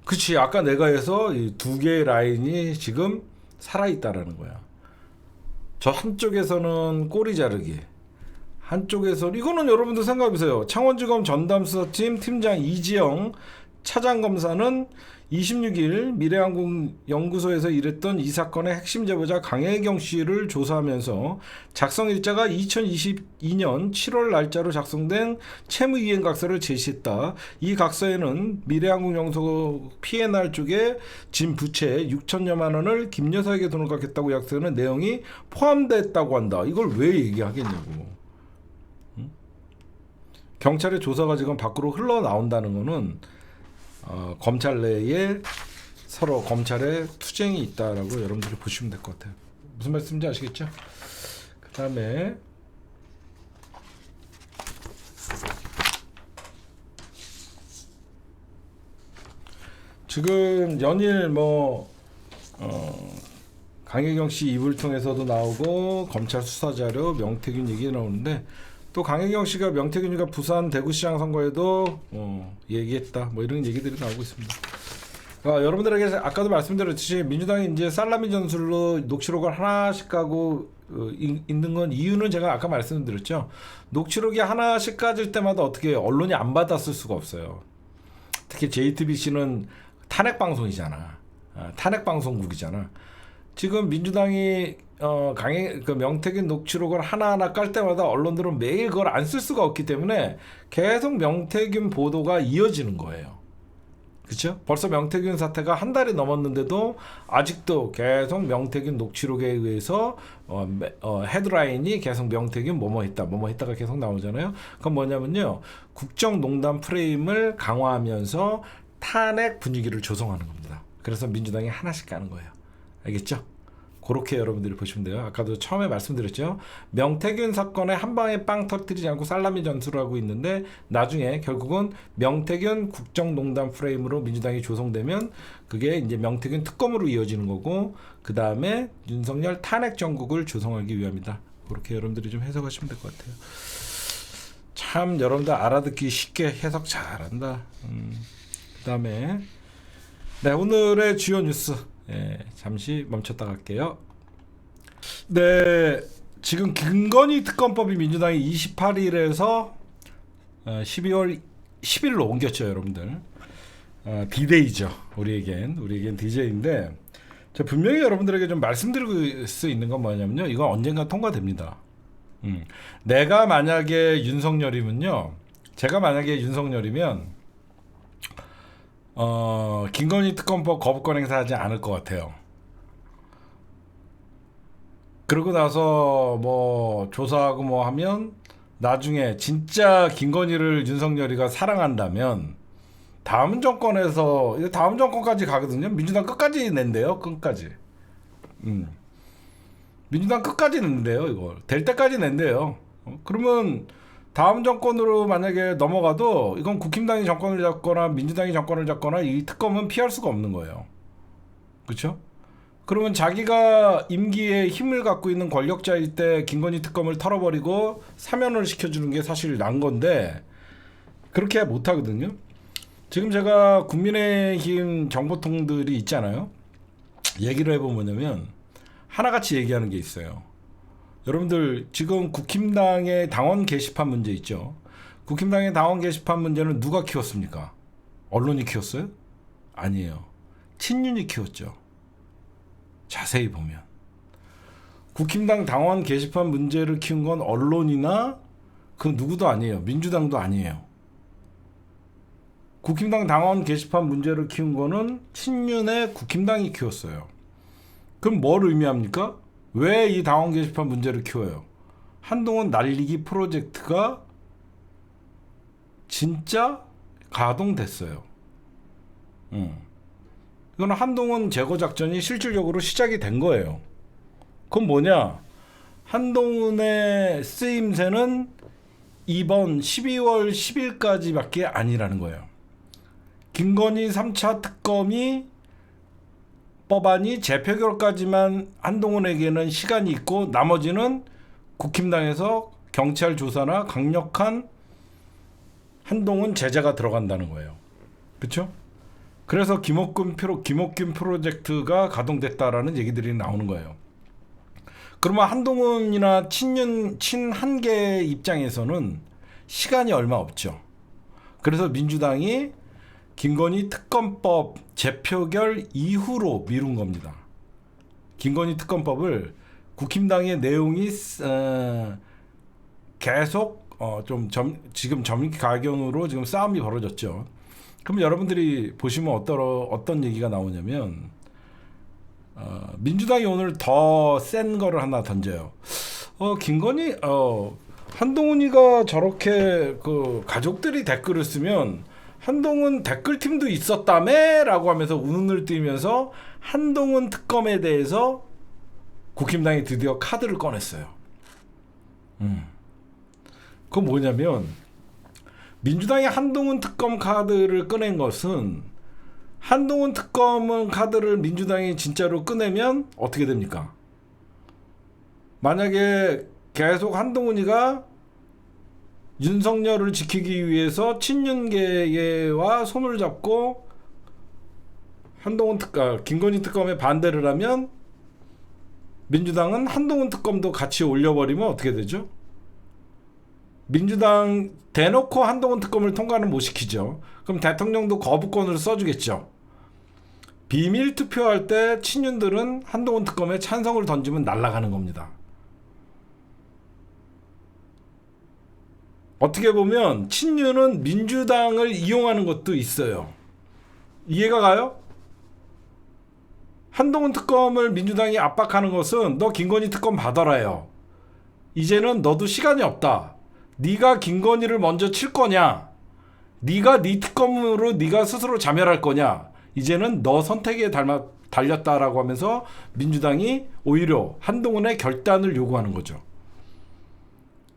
Speaker 1: 그치. 아까 내가 해서 이 2개의 라인이 지금 살아있다라는 거야. 저 한쪽에서는 꼬리 자르기, 한쪽에서 이거는 여러분들 생각해보세요. 창원지검 전담수사팀 팀장 이지영 차장검사는 26일 미래항공연구소에서 일했던 이 사건의 핵심 제보자 강혜경 씨를 조사하면서 작성 일자가 2022년 7월 날짜로 작성된 채무이행각서를 제시했다. 이 각서에는 미래항공연구소 P&R 쪽에 진 부채 6천여만 원을 김 여사에게 돈을 갚겠다고 약속하는 내용이 포함됐다고 한다. 이걸 왜 얘기하겠냐고. 경찰의 조사가 지금 밖으로 흘러나온다는 거는 검찰 내에 서로 검찰의 투쟁이 있다라고 여러분들이 보시면 될 것 같아요. 무슨 말씀인지 아시겠죠? 그 다음에 지금 연일 강혜경 씨 입을 통해서도 나오고 검찰 수사 자료 명태균 얘기 나오는데 또 강혜경 씨가 명태균이가 부산 대구시장 선거에도 얘기했다 이런 얘기들이 나오고 있습니다. 여러분들에게 아까도 말씀드렸듯이 민주당이 이제 살라미 전술로 녹취록을 하나씩 가고 있는 건 이유는 제가 아까 말씀드렸죠. 녹취록이 하나씩 까질 때마다 어떻게 언론이 안 받았을 수가 없어요. 특히 JTBC는 탄핵 방송이잖아. 탄핵 방송국이잖아. 지금 민주당이 명태균 녹취록을 하나하나 깔 때마다 언론들은 매일 그걸 안 쓸 수가 없기 때문에 계속 명태균 보도가 이어지는 거예요. 그렇죠? 벌써 명태균 사태가 한 달이 넘었는데도 아직도 계속 명태균 녹취록에 의해서 헤드라인이 계속 명태균 뭐뭐 했다가 계속 나오잖아요. 그건 뭐냐면요, 국정농단 프레임을 강화하면서 탄핵 분위기를 조성하는 겁니다. 그래서 민주당이 하나씩 까는 거예요. 알겠죠? 그렇게 여러분들이 보시면 돼요. 아까도 처음에 말씀드렸죠. 명태균 사건에 한 방에 빵 터뜨리지 않고 살라미 전술을 하고 있는데 나중에 결국은 명태균 국정농단 프레임으로 민주당이 조성되면 그게 이제 명태균 특검으로 이어지는 거고, 그 다음에 윤석열 탄핵 정국을 조성하기 위함이다. 그렇게 여러분들이 좀 해석하시면 될 것 같아요. 참 여러분들 알아듣기 쉽게 해석 잘한다. 그 다음에 오늘의 주요 뉴스 잠시 멈췄다 갈게요. 지금 김건희 특검법이 민주당이 28일에서 12월 10일로 옮겼죠, 여러분들. 디데이죠. 우리에겐 디제이인데, 제가 분명히 여러분들에게 좀 말씀드릴 수 있는 건 뭐냐면요, 이건 언젠가 통과됩니다. 제가 만약에 윤석열이면 김건희 특검법 거부권 행사하지 않을 것 같아요. 그러고 나서 조사하고 하면 나중에 진짜 김건희를 윤석열이가 사랑한다면 다음 정권까지 가거든요. 민주당 끝까지 낸대요. 끝까지. 민주당 끝까지 낸대요. 이걸 될 때까지 낸대요. 그러면 다음 정권으로 만약에 넘어가도 이건 국힘당이 정권을 잡거나 민주당이 정권을 잡거나 이 특검은 피할 수가 없는 거예요. 그렇죠? 그러면 자기가 임기에 힘을 갖고 있는 권력자일 때 김건희 특검을 털어버리고 사면을 시켜주는 게 사실 난 건데 그렇게 못 하거든요. 지금 제가 국민의힘 정보통들이 있잖아요. 얘기를 해보면 뭐냐면 하나같이 얘기하는 게 있어요. 여러분들 지금 국힘당의 당원 게시판 문제 있죠. 국힘당의 당원 게시판 문제는 누가 키웠습니까? 언론이 키웠어요? 아니에요. 친윤이 키웠죠. 자세히 보면 국힘당 당원 게시판 문제를 키운 건 언론이나 그 누구도 아니에요. 민주당도 아니에요. 국힘당 당원 게시판 문제를 키운 거는 친윤의 국힘당이 키웠어요. 그럼 뭘 의미합니까? 왜 이 당원 게시판 문제를 키워요? 한동훈 날리기 프로젝트가 진짜 가동됐어요. 이건 한동훈 제거 작전이 실질적으로 시작이 된 거예요. 그건 뭐냐? 한동훈의 쓰임새는 이번 12월 10일까지밖에 아니라는 거예요. 김건희 3차 특검이 법안이 재표결까지만 한동훈에게는 시간이 있고 나머지는 국힘당에서 경찰 조사나 강력한 한동훈 제재가 들어간다는 거예요. 그렇죠? 그래서 김옥균 프로젝트가 가동됐다라는 얘기들이 나오는 거예요. 그러면 한동훈이나 친한계 입장에서는 시간이 얼마 없죠. 그래서 민주당이 김건희 특검법 재표결 이후로 미룬 겁니다. 김건희 특검법을 국힘당의 내용이 계속 지금 점가경으로 지금 싸움이 벌어졌죠. 그럼 여러분들이 보시면 어떤 얘기가 나오냐면 민주당이 오늘 더 센 거를 하나 던져요. 김건희 한동훈이가 저렇게 그 가족들이 댓글을 쓰면 한동훈 댓글팀도 있었다며라고 하면서 운을 띄면서 한동훈 특검에 대해서 국힘당이 드디어 카드를 꺼냈어요. 그건 뭐냐면 민주당이 한동훈 특검 카드를 꺼낸 것은 한동훈 특검은 카드를 민주당이 진짜로 꺼내면 어떻게 됩니까? 만약에 계속 한동훈이가 윤석열을 지키기 위해서 친윤계와 손을 잡고 김건희 특검에 반대를 하면 민주당은 한동훈 특검도 같이 올려버리면 어떻게 되죠? 민주당 대놓고 한동훈 특검을 통과는 못 시키죠. 그럼 대통령도 거부권을 써주겠죠. 비밀 투표할 때 친윤들은 한동훈 특검에 찬성을 던지면 날아가는 겁니다. 어떻게 보면 친윤은 민주당을 이용하는 것도 있어요. 이해가 가요? 한동훈 특검을 민주당이 압박하는 것은 너 김건희 특검 받아라요. 이제는 너도 시간이 없다. 네가 김건희를 먼저 칠 거냐? 네가 네 특검으로 네가 스스로 자멸할 거냐? 이제는 너 선택에 달렸다라고 하면서 민주당이 오히려 한동훈의 결단을 요구하는 거죠.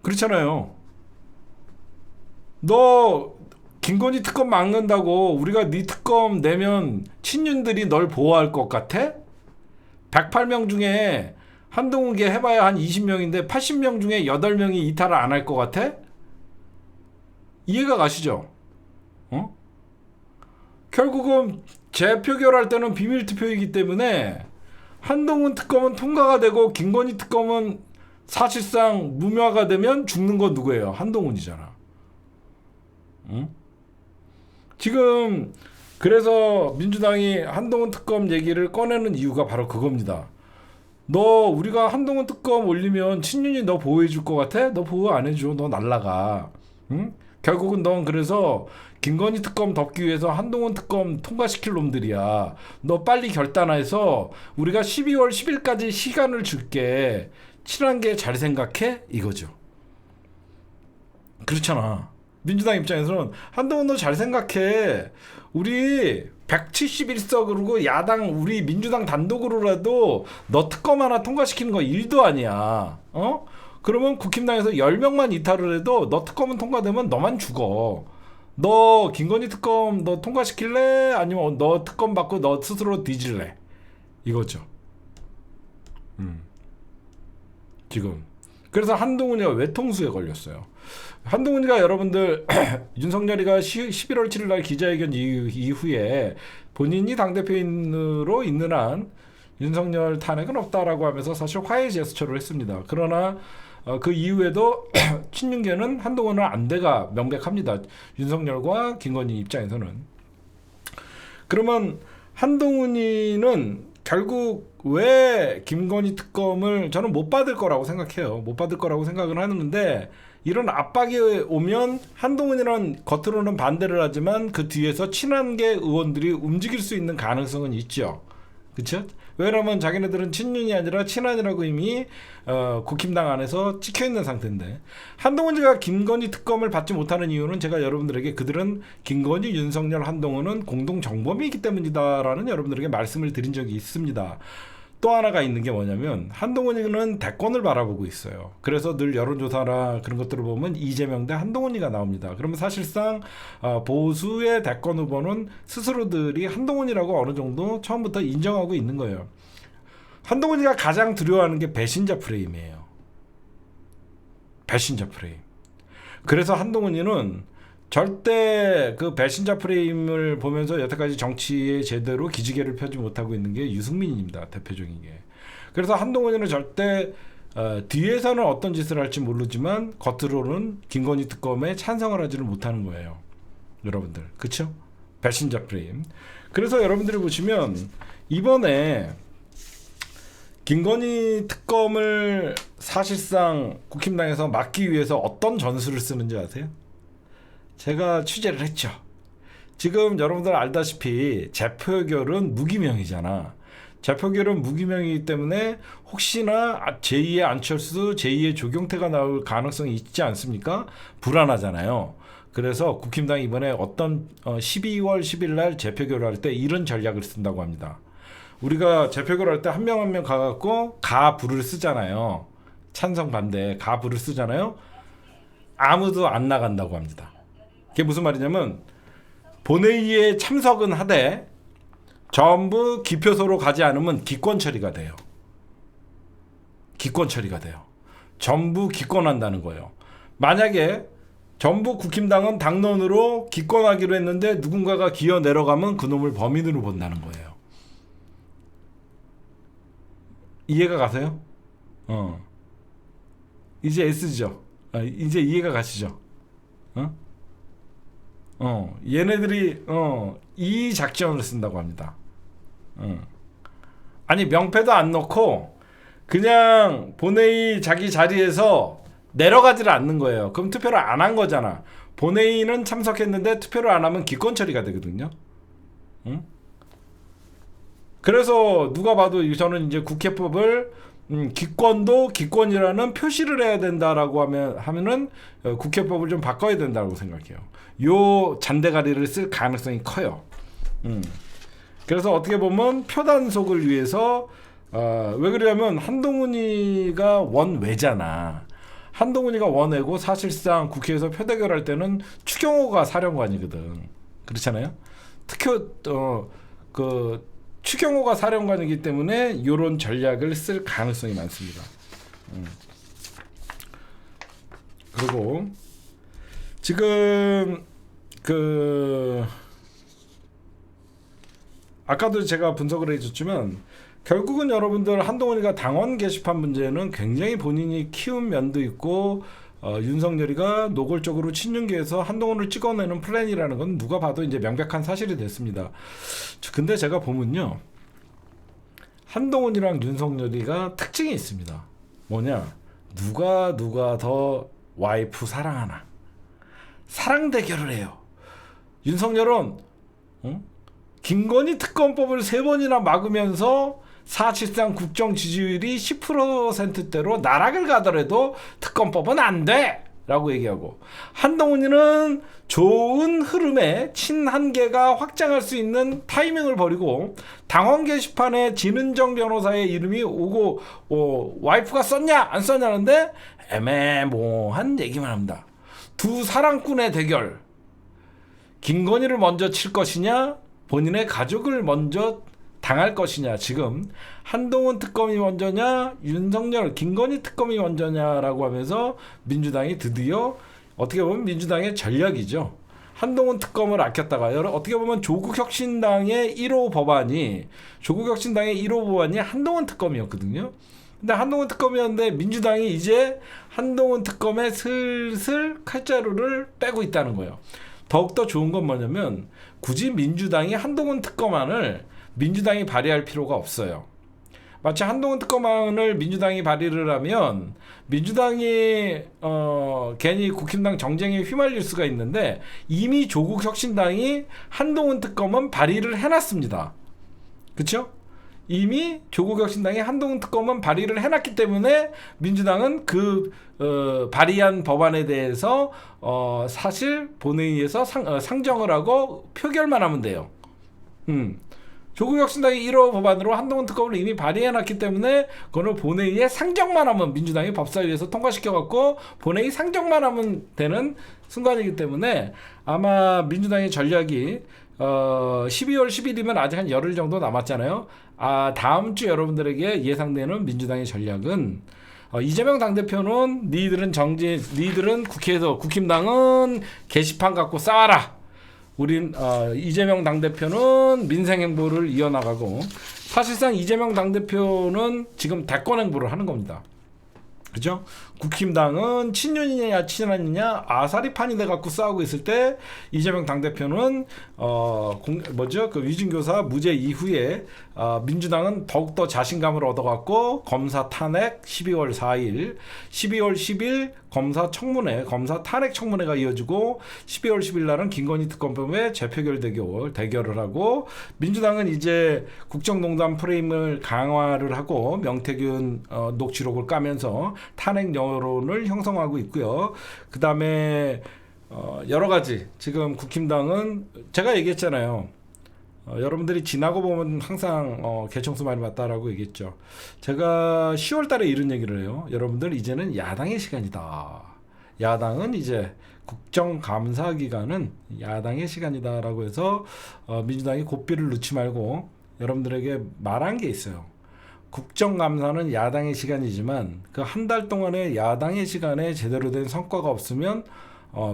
Speaker 1: 그렇잖아요. 너 김건희 특검 막는다고 우리가 네 특검 내면 친윤들이 널 보호할 것 같아? 108명 중에 한동훈계 해봐야 한 20명인데 80명 중에 8명이 이탈을 안 할 것 같아? 이해가 가시죠? 결국은 재표결할 때는 비밀투표이기 때문에 한동훈 특검은 통과가 되고 김건희 특검은 사실상 무효가 되면 죽는 건 누구예요? 한동훈이잖아. 지금 그래서 민주당이 한동훈 특검 얘기를 꺼내는 이유가 바로 그겁니다. 너 우리가 한동훈 특검 올리면 친윤이 너 보호해 줄 것 같아? 너 보호 안 해줘. 너 날라가. 응? 결국은 넌 그래서 김건희 특검 덮기 위해서 한동훈 특검 통과시킬 놈들이야. 너 빨리 결단해서 우리가 12월 10일까지 시간을 줄게. 친한계 잘 생각해? 이거죠. 그렇잖아. 민주당 입장에서는 한동훈 너 잘 생각해. 우리 171석 그러고 야당 우리 민주당 단독으로라도 너 특검 하나 통과시키는 거 일도 아니야. 그러면 국힘당에서 10명만 이탈을 해도 너 특검은 통과되면 너만 죽어. 너 김건희 특검 너 통과시킬래? 아니면 너 특검 받고 너 스스로 뒤질래? 이거죠. 지금 그래서 한동훈이가 외통수에 걸렸어요. 한동훈이가 여러분들 윤석열이가 11월 7일 날 기자회견 이후에 본인이 당대표인으로 있는 한 윤석열 탄핵은 없다라고 하면서 사실 화해 제스처를 했습니다. 그러나 그 이후에도 친윤계는 한동훈은 안대가 명백합니다. 윤석열과 김건희 입장에서는. 그러면 한동훈이는 결국 왜 김건희 특검을 저는 못 받을 거라고 생각해요. 못 받을 거라고 생각을 하는데 이런 압박이 오면 한동훈이는 겉으로는 반대를 하지만 그 뒤에서 친한계 의원들이 움직일 수 있는 가능성은 있죠. 그렇죠? 왜냐하면 자기네들은 친윤이 아니라 친한이라고 이미 국힘당 안에서 찍혀있는 상태인데 한동훈이가 김건희 특검을 받지 못하는 이유는 제가 여러분들에게 그들은 김건희, 윤석열, 한동훈은 공동정범이기 때문이다라는 여러분들에게 말씀을 드린 적이 있습니다. 또 하나가 있는 게 뭐냐면 한동훈이는 대권을 바라보고 있어요. 그래서 늘 여론조사나 그런 것들을 보면 이재명 대 한동훈이가 나옵니다. 그러면 사실상 보수의 대권 후보는 스스로들이 한동훈이라고 어느 정도 처음부터 인정하고 있는 거예요. 한동훈이가 가장 두려워하는 게 배신자 프레임이에요. 배신자 프레임. 그래서 한동훈이는 절대 그 배신자 프레임을 보면서 여태까지 정치에 제대로 기지개를 펴지 못하고 있는 게 유승민입니다. 대표적인 게. 그래서 한동훈이는 절대 뒤에서는 어떤 짓을 할지 모르지만 겉으로는 김건희 특검에 찬성을 하지를 못하는 거예요. 여러분들. 그쵸? 배신자 프레임. 그래서 여러분들이 보시면 이번에 김건희 특검을 사실상 국힘당에서 막기 위해서 어떤 전술을 쓰는지 아세요? 제가 취재를 했죠. 지금 여러분들 알다시피 재표결은 무기명이잖아. 재표결은 무기명이기 때문에 혹시나 제2의 안철수, 제2의 조경태가 나올 가능성이 있지 않습니까? 불안하잖아요. 그래서 국힘당이 이번에 어떤 12월 10일 날 재표결을 할 때 이런 전략을 쓴다고 합니다. 우리가 재표결을 할 때 한 명 한 명 가갖고 가불을 쓰잖아요. 찬성 반대 가불을 쓰잖아요. 아무도 안 나간다고 합니다. 그게 무슨 말이냐면 본회의에 참석은 하되 전부 기표소로 가지 않으면 기권 처리가 돼요. 기권 처리가 돼요. 전부 기권한다는 거예요. 만약에 전부 국힘당은 당론으로 기권하기로 했는데 누군가가 기어 내려가면 그놈을 범인으로 본다는 거예요. 이해가 가세요? 이제 S죠. 이제 이해가 가시죠? 얘네들이 이 작전을 쓴다고 합니다. 아니 명패도 안 넣고 그냥 본회의 자기 자리에서 내려가지를 않는 거예요. 그럼 투표를 안 한 거잖아. 본회의는 참석했는데 투표를 안 하면 기권 처리가 되거든요. 그래서 누가 봐도 저는 이제 국회법을 기권도 기권이라는 표시를 해야 된다라고 하면은 국회법을 좀 바꿔야 된다고 생각해요. 요 잔대가리를 쓸 가능성이 커요. 그래서 어떻게 보면 표단속을 위해서 왜 그러냐면 한동훈이가 원외잖아. 한동훈이가 원외고 사실상 국회에서 표대결할 때는 추경호가 사령관이거든. 그렇잖아요. 추경호가 사령관이기 때문에 이런 전략을 쓸 가능성이 많습니다. 그리고 지금 아까도 제가 분석을 해줬지만 결국은 여러분들 한동훈이가 당원 게시판 문제는 굉장히 본인이 키운 면도 있고 윤석열이가 노골적으로 친윤계에서 한동훈을 찍어내는 플랜이라는 건 누가 봐도 이제 명백한 사실이 됐습니다. 근데 제가 보면요, 한동훈이랑 윤석열이가 특징이 있습니다. 뭐냐? 누가 더 와이프 사랑하나? 사랑 대결을 해요. 윤석열은 김건희 특검법을 3번이나 막으면서 사실상 국정 지지율이 10%대로 나락을 가더라도 특검법은 안 돼! 라고 얘기하고, 한동훈이는 좋은 흐름에 친한계가 확장할 수 있는 타이밍을 버리고 당원 게시판에 진은정 변호사의 이름이 오고 와이프가 썼냐 안 썼냐는데 애매모호한 얘기만 합니다. 두 사랑꾼의 대결, 김건희를 먼저 칠 것이냐 본인의 가족을 먼저 당할 것이냐. 지금 한동훈 특검이 먼저냐 윤석열 김건희 특검이 먼저냐라고 하면서 민주당이 드디어 어떻게 보면 민주당의 전략이죠. 한동훈 특검을 아꼈다가 어떻게 보면 조국혁신당의 1호 법안이 한동훈 특검이었거든요. 근데 한동훈 특검이었는데 민주당이 이제 한동훈 특검에 슬슬 칼자루를 빼고 있다는 거예요. 더욱더 좋은 건 뭐냐면 굳이 민주당이 한동훈 특검안을 민주당이 발의할 필요가 없어요. 마치 한동훈 특검안을 민주당이 발의를 하면 민주당이 괜히 국힘당 정쟁에 휘말릴 수가 있는데 이미 조국혁신당이 한동훈 특검은 발의를 해놨습니다. 그렇죠? 이미 조국혁신당이 한동훈 특검은 발의를 해놨기 때문에 민주당은 발의한 법안에 대해서 사실 본회의에서 상정을 하고 표결만 하면 돼요. 조국혁신당이 1호 법안으로 한동훈 특검을 이미 발의해놨기 때문에 그거는 본회의에 상정만 하면 민주당이 법사위에서 통과시켜갖고 본회의 상정만 하면 되는 순간이기 때문에 아마 민주당의 전략이 12월 10일이면 아직 한 열흘 정도 남았잖아요. 다음 주 여러분들에게 예상되는 민주당의 전략은 이재명 당대표는 니들은 국회에서 국힘당은 게시판 갖고 싸워라. 우린 이재명 당대표는 민생행보를 이어나가고 사실상 이재명 당대표는 지금 대권행보를 하는 겁니다. 그죠? 국힘당은 친윤이냐 친한이냐 아사리판이 돼 갖고 싸우고 있을 때 이재명 당대표는 그 위중교사 무죄 이후에 민주당은 더욱더 자신감을 얻어갖고 검사 탄핵 12월 4일, 12월 10일 검사 청문회, 검사 탄핵 청문회가 이어지고 12월 10일 날은 김건희 특검법의 재표결 대결을 하고 민주당은 이제 국정농단 프레임을 강화를 하고 명태균 녹취록을 까면서 탄핵 여론을 형성하고 있고요. 그 다음에 여러 가지 지금 국힘당은 제가 얘기했잖아요. 여러분들이 지나고 보면 항상 개청수 말이 맞다라고 얘기했죠. 제가 10월 달에 이런 얘기를 해요. 여러분들 이제는 야당의 시간이다. 야당은 이제 국정감사 기간은 야당의 시간이다라고 해서 민주당이 고삐를 넣지 말고 여러분들에게 말한 게 있어요. 국정감사는 야당의 시간이지만 그 한 달 동안의 야당의 시간에 제대로 된 성과가 없으면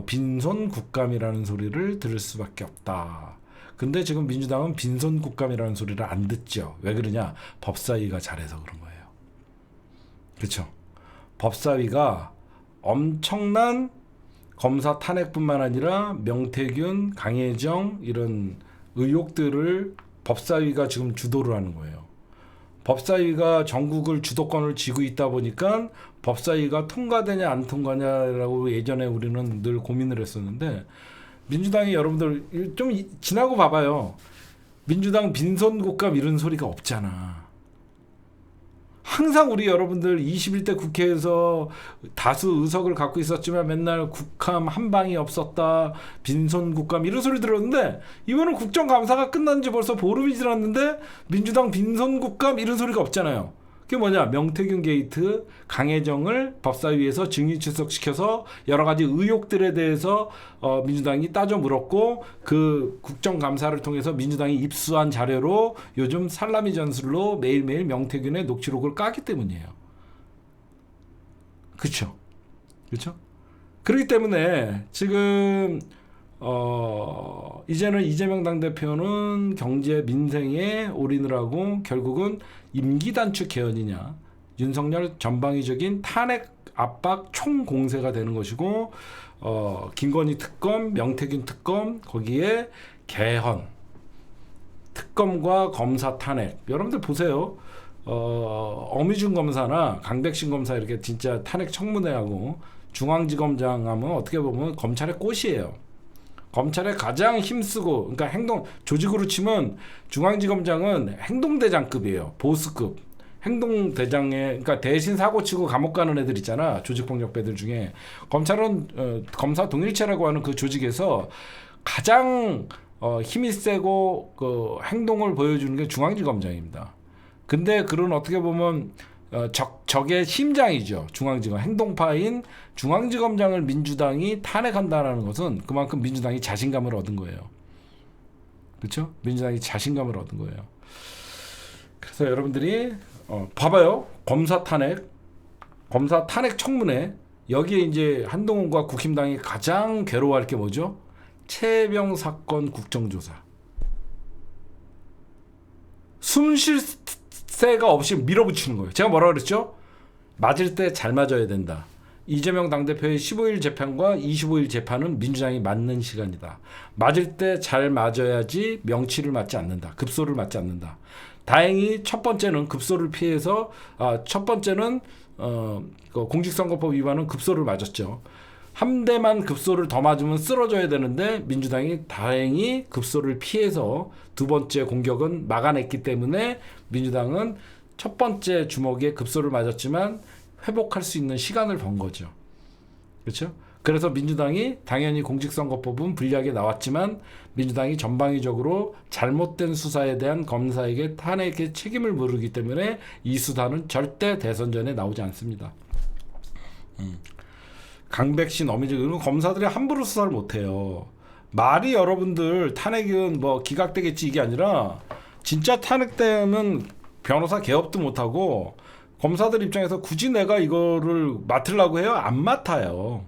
Speaker 1: 빈손 국감이라는 소리를 들을 수밖에 없다. 근데 지금 민주당은 빈손 국감이라는 소리를 안 듣죠. 왜 그러냐? 법사위가 잘해서 그런 거예요. 그렇죠? 법사위가 엄청난 검사 탄핵뿐만 아니라 명태균, 강혜정 이런 의혹들을 법사위가 지금 주도를 하는 거예요. 법사위가 전국을 주도권을 쥐고 있다 보니까 법사위가 통과되냐 안 통과냐라고 예전에 우리는 늘 고민을 했었는데 민주당이 여러분들 좀 지나고 봐봐요. 민주당 빈손 국감 이런 소리가 없잖아. 항상 우리 여러분들 21대 국회에서 다수 의석을 갖고 있었지만 맨날 국감 한 방이 없었다. 빈손 국감 이런 소리 들었는데 이번은 국정감사가 끝난 지 벌써 보름이 지났는데 민주당 빈손 국감 이런 소리가 없잖아요. 그게 뭐냐? 명태균 게이트, 강혜정을 법사위에서 증인 출석시켜서 여러 가지 의혹들에 대해서 민주당이 따져 물었고 그 국정감사를 통해서 민주당이 입수한 자료로 요즘 살라미 전술로 매일매일 명태균의 녹취록을 까기 때문이에요. 그렇죠? 그렇죠? 그렇기 때문에 지금 이제는 이재명 당대표는 경제 민생에 올인을 하고 결국은 임기 단축 개헌이냐 윤석열 전방위적인 탄핵 압박 총공세가 되는 것이고 김건희 특검, 명태균 특검 거기에 개헌 특검과 검사 탄핵 여러분들 보세요. 어미준 검사나 강백신 검사 이렇게 진짜 탄핵 청문회하고 중앙지검장 하면 어떻게 보면 검찰의 꽃이에요. 검찰에 가장 힘쓰고 그러니까 행동 조직으로 치면 중앙지검장은 행동대장급이에요. 보스급 행동대장에 그러니까 대신 사고치고 감옥 가는 애들 있잖아. 조직폭력배들 중에 검찰은 검사 동일체라고 하는 그 조직에서 가장 힘이 세고 그 행동을 보여주는 게 중앙지검장입니다. 근데 그런 어떻게 보면 적의 심장이죠. 중앙지검 행동파인 중앙지검장을 민주당이 탄핵한다는 것은 그만큼 민주당이 자신감을 얻은 거예요. 그렇죠? 민주당이 자신감을 얻은 거예요. 그래서 여러분들이 봐봐요. 검사 탄핵 청문회 여기에 이제 한동훈과 국힘당이 가장 괴로워할 게 뭐죠? 최혜병 사건 국정조사. 숨 쉴 새가 없이 밀어붙이는 거예요. 제가 뭐라 그랬죠? 맞을 때 잘 맞아야 된다. 이재명 당대표의 15일 재판과 25일 재판은 민주당이 맞는 시간이다. 맞을 때 잘 맞아야지 명치를 맞지 않는다. 급소를 맞지 않는다. 다행히 첫 번째는 급소를 피해서 첫 번째는 공직선거법 위반은 급소를 맞았죠. 한 대만 급소를 더 맞으면 쓰러져야 되는데 민주당이 다행히 급소를 피해서 두 번째 공격은 막아냈기 때문에 민주당은 첫 번째 주먹에 급소를 맞았지만 회복할 수 있는 시간을 번 거죠. 그렇죠? 그래서 민주당이 당연히 공직선거법은 불리하게 나왔지만 민주당이 전방위적으로 잘못된 수사에 대한 검사에게 탄핵의 책임을 물기 때문에 이 수사는 절대 대선 전에 나오지 않습니다. 강백신, 어미지 검사들이 함부로 수사를 못해요. 말이 여러분들 탄핵은 뭐 기각되겠지 이게 아니라 진짜 탄핵되면 변호사 개업도 못하고 검사들 입장에서 굳이 내가 이거를 맡으려고 해요? 안 맡아요.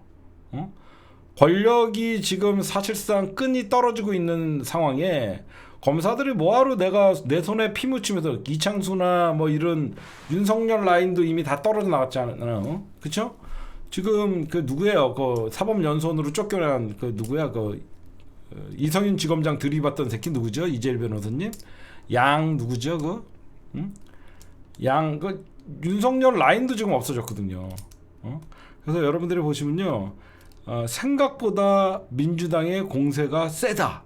Speaker 1: 권력이 지금 사실상 끈이 떨어지고 있는 상황에 검사들이 뭐하러 내가 내 손에 피 묻히면서 이창수나 뭐 이런 윤석열 라인도 이미 다 떨어져 나갔잖아요. 그쵸? 지금 그 누구예요? 그 사법연수원으로 쫓겨난 그 누구야? 그 이성윤 지검장 들이받던 새끼 누구죠? 이재일 변호사님? 양 누구죠? 그? 응? 양 그 윤석열 라인도 지금 없어졌거든요. 그래서 여러분들이 보시면요, 생각보다 민주당의 공세가 세다.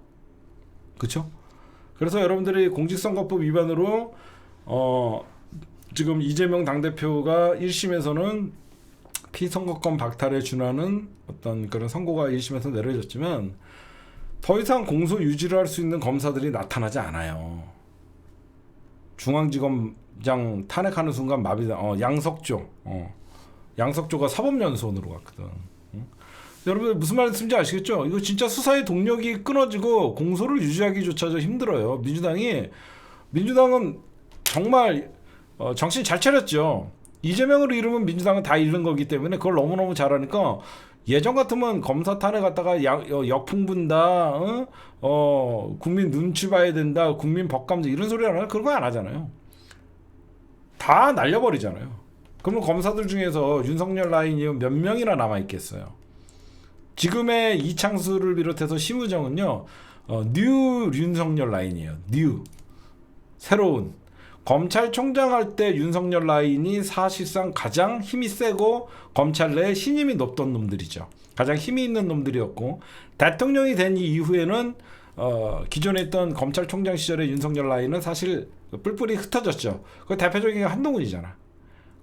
Speaker 1: 그렇죠? 그래서 여러분들이 공직선거법 위반으로 지금 이재명 당대표가 1심에서는 피선거권 박탈에 준하는 어떤 그런 선고가 1심에서 내려졌지만 더 이상 공소 유지를 할 수 있는 검사들이 나타나지 않아요. 중앙지검장 탄핵하는 순간 마비다. 양석조가 사법연수원으로 갔거든. 여러분들 무슨 말인지 아시겠죠? 이거 진짜 수사의 동력이 끊어지고 공소를 유지하기조차 힘들어요. 민주당은 정말 정신 잘 차렸죠. 이재명을 잃으면 민주당은 다 잃는 거기 때문에 그걸 너무너무 잘하니까 예전 같으면 검사 탄핵 갖다가 역풍분다, 국민 눈치 봐야 된다, 국민 법감정 이런 소리 하나 그런 거 안 하잖아요. 다 날려버리잖아요. 그러면 검사들 중에서 윤석열 라인이 몇 명이나 남아 있겠어요? 지금의 이창수를 비롯해서 심우정은요, 뉴 윤석열 라인이에요. 뉴 새로운 검찰총장 할 때 윤석열 라인이 사실상 가장 힘이 세고 검찰 내에 신임이 높던 놈들이죠. 가장 힘이 있는 놈들이었고 대통령이 된 이후에는 기존에 있던 검찰총장 시절의 윤석열 라인은 사실 뿔뿔이 흩어졌죠. 그 대표적인 게 한동훈이잖아.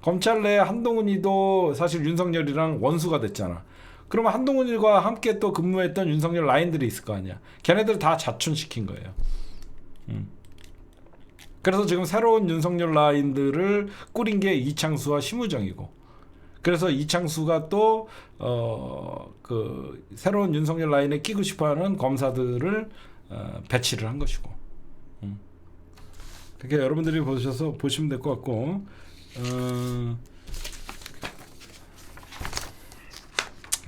Speaker 1: 검찰 내에 한동훈이도 사실 윤석열이랑 원수가 됐잖아. 그러면 한동훈과 함께 또 근무했던 윤석열 라인들이 있을 거 아니야. 걔네들 다 자춘시킨 거예요. 그래서 지금 새로운 윤석열 라인들을 꾸린 게 이창수와 심우정이고, 그래서 이창수가 또 그 새로운 윤석열 라인에 끼고 싶어하는 검사들을 배치를 한 것이고, 그렇게 여러분들이 보시면 될 것 같고,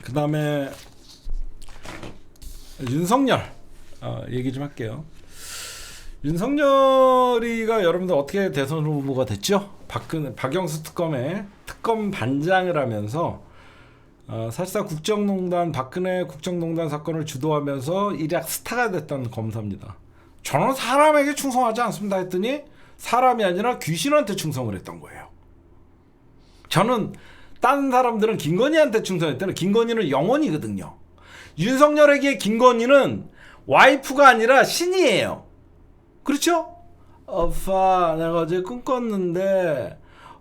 Speaker 1: 그 다음에 윤석열 얘기 좀 할게요. 윤석열이가 여러분들 어떻게 대선 후보가 됐죠? 박영수 특검의 특검 반장을 하면서 사실상 박근혜 국정농단 사건을 주도하면서 일약 스타가 됐던 검사입니다. 저는 사람에게 충성하지 않습니다 했더니 사람이 아니라 귀신한테 충성을 했던 거예요. 저는 다른 사람들은 김건희한테 충성했다는, 김건희는 영혼이거든요. 윤석열에게 김건희는 와이프가 아니라 신이에요. 그렇죠? 오빠 내가 어제 꿈 꿨는데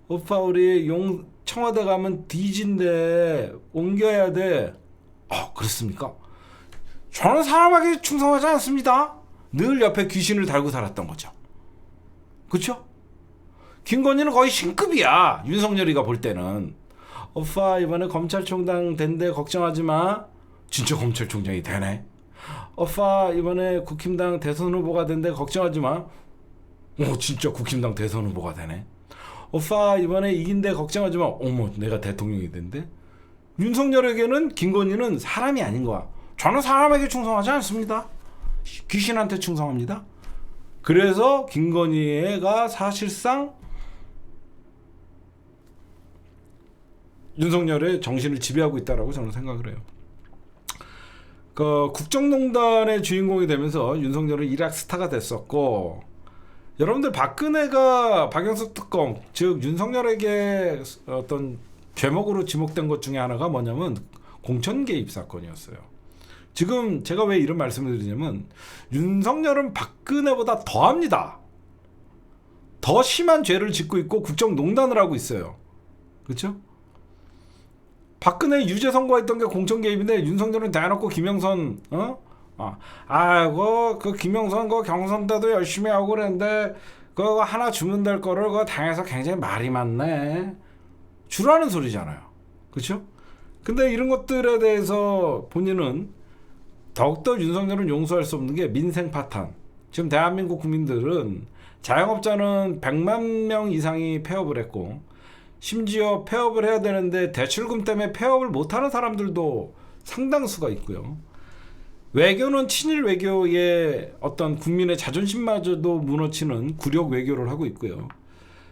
Speaker 1: 오빠 우리 청와대 가면 뒤진대 옮겨야 돼. 그렇습니까? 저는 사람에게 충성하지 않습니다. 늘 옆에 귀신을 달고 살았던 거죠. 그렇죠? 김건희는 거의 신급이야. 윤석열이가 볼 때는. 오빠 이번에 검찰총장 된대 걱정하지 마. 진짜 검찰총장이 되네. 오빠 이번에 국힘당 대선 후보가 된대 걱정하지 마. 진짜 국힘당 대선 후보가 되네. 오빠 이번에 이긴대 걱정하지 마. 어머 내가 대통령이 된대. 윤석열에게는 김건희는 사람이 아닌 거야. 저는 사람에게 충성하지 않습니다. 귀신한테 충성합니다. 그래서 김건희가 사실상 윤석열의 정신을 지배하고 있다라고 저는 생각을 해요. 그 국정농단의 주인공이 되면서 윤석열은 일약 스타가 됐었고, 여러분들 박근혜가 박영수 특검, 즉 윤석열에게 어떤 죄목으로 지목된 것 중에 하나가 뭐냐면 공천 개입 사건이었어요. 지금 제가 왜 이런 말씀을 드리냐면 윤석열은 박근혜보다 더합니다. 더 심한 죄를 짓고 있고 국정농단을 하고 있어요. 그렇죠? 박근혜 유죄 선고했던 게 공천 개입인데 윤석열은 대놓고 김영선 그 김영선 그 경선 때도 열심히 하고 그랬는데 그거 하나 주면 될 거를 그거 당해서 굉장히 말이 많네 주라는 소리잖아요. 그렇죠? 근데 이런 것들에 대해서 본인은 더욱더 윤석열은 용서할 수 없는 게 민생 파탄. 지금 대한민국 국민들은 자영업자는 100만 명 이상이 폐업을 했고, 심지어 폐업을 해야 되는데 대출금 때문에 폐업을 못하는 사람들도 상당수가 있고요. 외교는 친일 외교의 어떤 국민의 자존심마저도 무너뜨리는 굴욕 외교를 하고 있고요.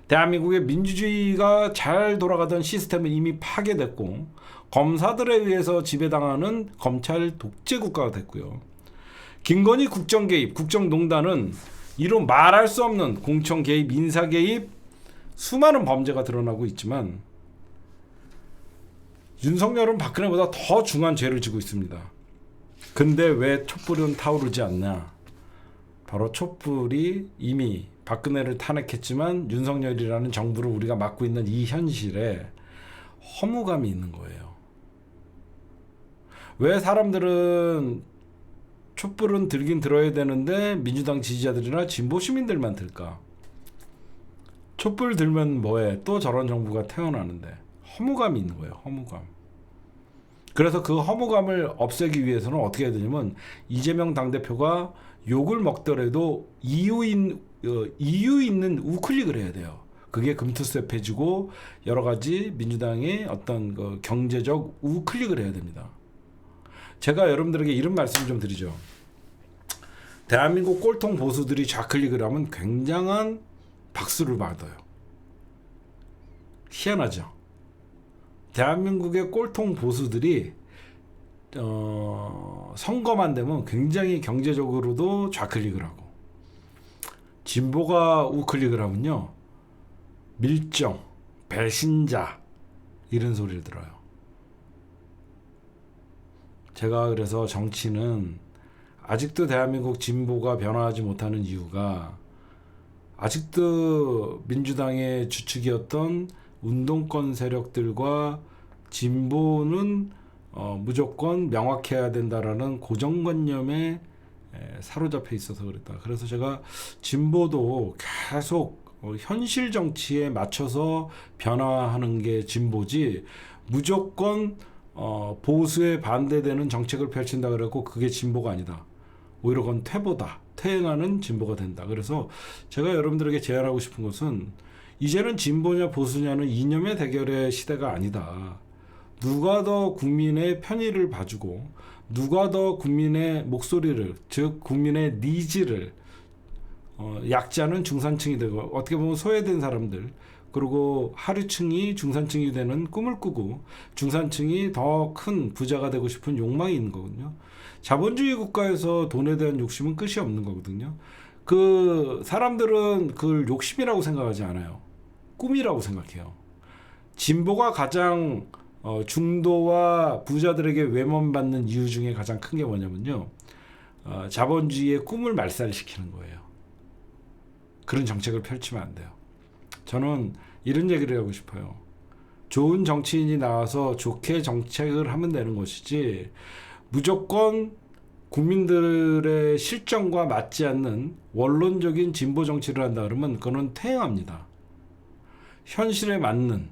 Speaker 1: 대한민국의 민주주의가 잘 돌아가던 시스템은 이미 파괴됐고 검사들에 의해서 지배당하는 검찰 독재 국가가 됐고요. 김건희 국정 개입, 국정농단은 이루 말할 수 없는 공천 개입, 인사 개입, 수많은 범죄가 드러나고 있지만 윤석열은 박근혜보다 더 중한 죄를 지고 있습니다. 근데 왜 촛불은 타오르지 않냐? 바로 촛불이 이미 박근혜를 탄핵했지만 윤석열이라는 정부를 우리가 맡고 있는 이 현실에 허무감이 있는 거예요. 왜 사람들은 촛불은 들긴 들어야 되는데 민주당 지지자들이나 진보 시민들만 들까? 촛불 들면 뭐해? 또 저런 정부가 태어나는데. 허무감이 있는 거예요. 허무감. 그래서 그 허무감을 없애기 위해서는 어떻게 해야 되냐면 이재명 당대표가 욕을 먹더라도 이유 있는 우클릭을 해야 돼요. 그게 금투세폐지고 여러 가지 민주당의 어떤 그 경제적 우클릭을 해야 됩니다. 제가 여러분들에게 이런 말씀 좀 드리죠. 대한민국 꼴통 보수들이 좌클릭을 하면 굉장한 박수를 받아요. 희한하죠. 대한민국의 꼴통 보수들이 선거만 되면 굉장히 경제적으로도 좌클릭을 하고 진보가 우클릭을 하면요 밀정, 배신자 이런 소리를 들어요. 제가 그래서 정치는 아직도 대한민국 진보가 변화하지 못하는 이유가 아직도 민주당의 주축이었던 운동권 세력들과 진보는 무조건 명확해야 된다라는 고정관념에 사로잡혀 있어서 그랬다. 그래서 제가 진보도 계속 현실 정치에 맞춰서 변화하는 게 진보지 무조건 보수에 반대되는 정책을 펼친다 그랬고 그게 진보가 아니다. 오히려 그건 퇴보다. 퇴행하는 진보가 된다. 그래서 제가 여러분들에게 제안하고 싶은 것은 이제는 진보냐 보수냐는 이념의 대결의 시대가 아니다. 누가 더 국민의 편의를 봐주고 누가 더 국민의 목소리를 즉 국민의 니즈를 약자는 중산층이 되고 어떻게 보면 소외된 사람들 그리고 하류층이 중산층이 되는 꿈을 꾸고 중산층이 더 큰 부자가 되고 싶은 욕망이 있는 거거든요. 자본주의 국가에서 돈에 대한 욕심은 끝이 없는 거거든요. 그 사람들은 그걸 욕심이라고 생각하지 않아요. 꿈이라고 생각해요. 진보가 가장 중도와 부자들에게 외면받는 이유 중에 가장 큰 게 뭐냐면요. 자본주의의 꿈을 말살시키는 거예요. 그런 정책을 펼치면 안 돼요. 저는 이런 얘기를 하고 싶어요. 좋은 정치인이 나와서 좋게 정책을 하면 되는 것이지 무조건 국민들의 실정과 맞지 않는 원론적인 진보 정치를 한다 그러면 그건 퇴행합니다. 현실에 맞는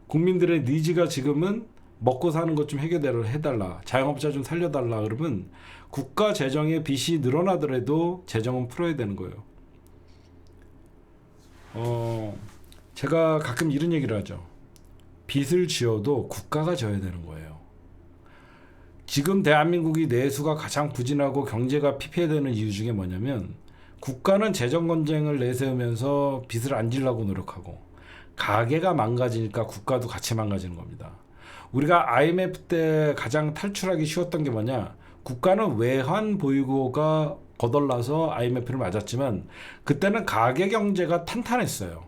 Speaker 1: 국민들의 니즈가 지금은 먹고 사는 것 좀 해결해달라. 자영업자 좀 살려달라. 그러면 국가 재정의 빚이 늘어나더라도 재정은 풀어야 되는 거예요. 제가 가끔 이런 얘기를 하죠. 빚을 지어도 국가가 져야 되는 거예요. 지금 대한민국이 내수가 가장 부진하고 경제가 피폐되는 이유 중에 뭐냐면 국가는 재정 건쟁을 내세우면서 빚을 안 지려고 노력하고 가계가 망가지니까 국가도 같이 망가지는 겁니다. 우리가 IMF 때 가장 탈출하기 쉬웠던 게 뭐냐? 국가는 외환 보유고가 거덜나서 IMF를 맞았지만 그때는 가계 경제가 탄탄했어요.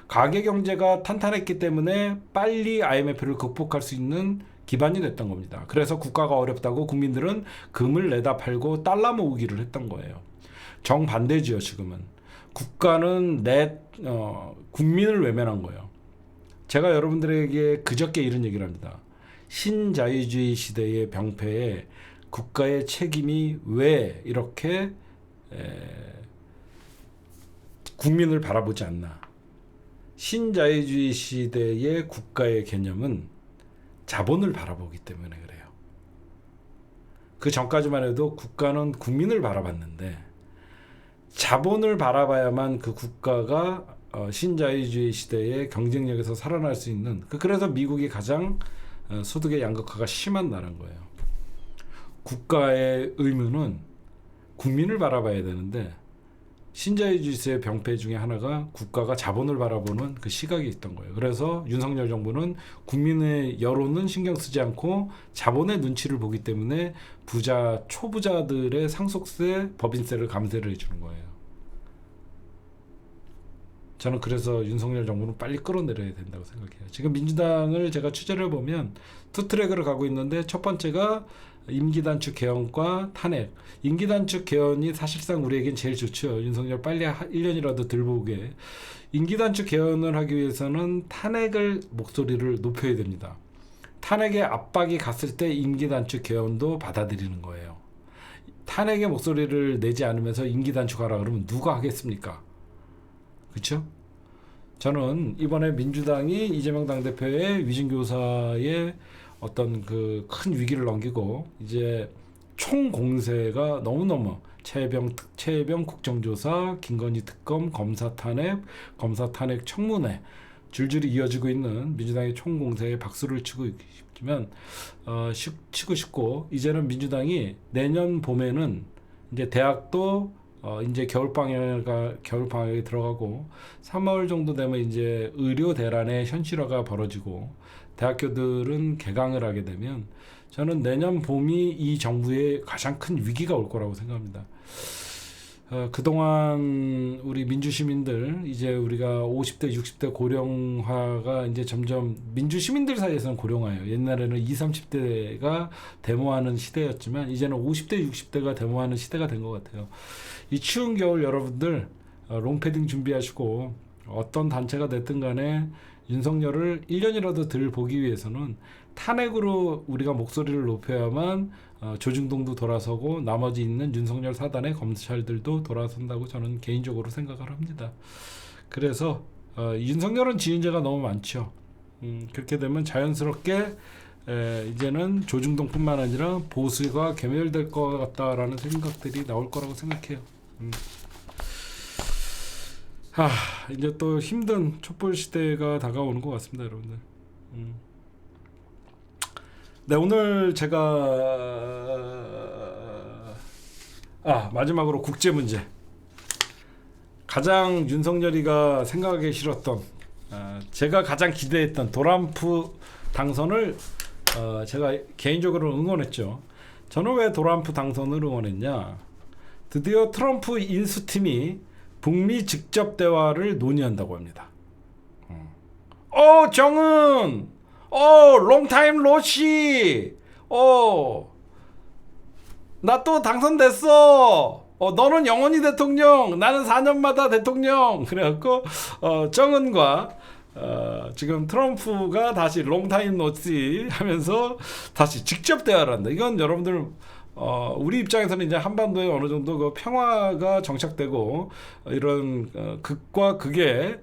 Speaker 1: 가계 경제가 탄탄했기 때문에 빨리 IMF를 극복할 수 있는 기반이 됐던 겁니다. 그래서 국가가 어렵다고 국민들은 금을 내다 팔고 달러 모으기를 했던 거예요. 정반대지요. 지금은 국가는 국민을 외면한 거예요. 제가 여러분들에게 그저께 이런 얘기를 합니다. 신자유주의 시대의 병폐에 국가의 책임이 왜 이렇게 국민을 바라보지 않나. 신자유주의 시대의 국가의 개념은 자본을 바라보기 때문에 그래요. 그 전까지만 해도 국가는 국민을 바라봤는데 자본을 바라봐야만 그 국가가 신자유주의 시대의 경쟁력에서 살아날 수 있는 그래서 미국이 가장 소득의 양극화가 심한 나라인 거예요. 국가의 의무는 국민을 바라봐야 되는데 신자유주의의 병폐 중에 하나가 국가가 자본을 바라보는 그 시각이 있던 거예요. 그래서 윤석열 정부는 국민의 여론은 신경 쓰지 않고 자본의 눈치를 보기 때문에 부자, 초부자들의 상속세, 법인세를 감세를 해주는 거예요. 저는 그래서 윤석열 정부는 빨리 끌어내려야 된다고 생각해요. 지금 민주당을 제가 취재를 해보면 투 트랙을 가고 있는데 첫 번째가 임기 단축 개헌과 탄핵. 임기 단축 개헌이 사실상 우리에겐 제일 좋죠. 윤석열 빨리 1년이라도 들보게. 임기 단축 개헌을 하기 위해서는 탄핵을 목소리를 높여야 됩니다. 탄핵의 압박이 갔을 때 임기 단축 개헌도 받아들이는 거예요. 탄핵의 목소리를 내지 않으면서 임기 단축하라 그러면 누가 하겠습니까? 그렇죠? 저는 이번에 민주당이 이재명 당대표의 위증교사의 어떤 그 큰 위기를 넘기고 이제 총공세가 너무너무 최혜병 국정조사, 김건희 특검, 검사 탄핵 청문회 줄줄이 이어지고 있는 민주당의 총공세에 박수를 치고 싶지만 치고 싶고 이제는 민주당이 내년 봄에는 이제 대학도 이제 겨울방학에 들어가고 3월 정도 되면 이제 의료 대란의 현실화가 벌어지고 대학교들은 개강을 하게 되면 저는 내년 봄이 이 정부의 가장 큰 위기가 올 거라고 생각합니다. 그동안 우리 민주시민들 이제 우리가 50대 60대 고령화가 이제 점점 민주시민들 사이에서는 고령화예요. 옛날에는 20, 30대가 데모하는 시대였지만 이제는 50대 60대가 데모하는 시대가 된 것 같아요. 이 추운 겨울 여러분들 롱패딩 준비하시고 어떤 단체가 됐든 간에 윤석열을 1년이라도 덜 보기 위해서는 탄핵으로 우리가 목소리를 높여야만 조중동도 돌아서고 나머지 있는 윤석열 사단의 검찰들도 돌아선다고 저는 개인적으로 생각을 합니다. 그래서 윤석열은 지은 죄가 너무 많죠. 그렇게 되면 자연스럽게 이제는 조중동뿐만 아니라 보수가 괴멸될 것 같다라는 생각들이 나올 거라고 생각해요. 이제 또 힘든 촛불 시대가 다가오는 것 같습니다, 여러분들. 네, 오늘 제가 마지막으로 국제 문제. 가장 윤석열이가 생각하기 싫었던 제가 가장 기대했던 도란프 당선을 제가 개인적으로 응원했죠. 저는 왜 도란프 당선을 응원했냐? 드디어 트럼프 인수팀이 북미 직접 대화를 논의한다고 합니다. 정은, 롱타임 로시, 나 또 당선됐어. 너는 영원히 대통령, 나는 4년마다 대통령. 그래갖고 정은과 지금 트럼프가 다시 롱타임 노시 하면서 다시 직접 대화를 한다. 이건 여러분들 우리 입장에서는 이제 한반도에 어느 정도 그 평화가 정착되고 이런 극과 극의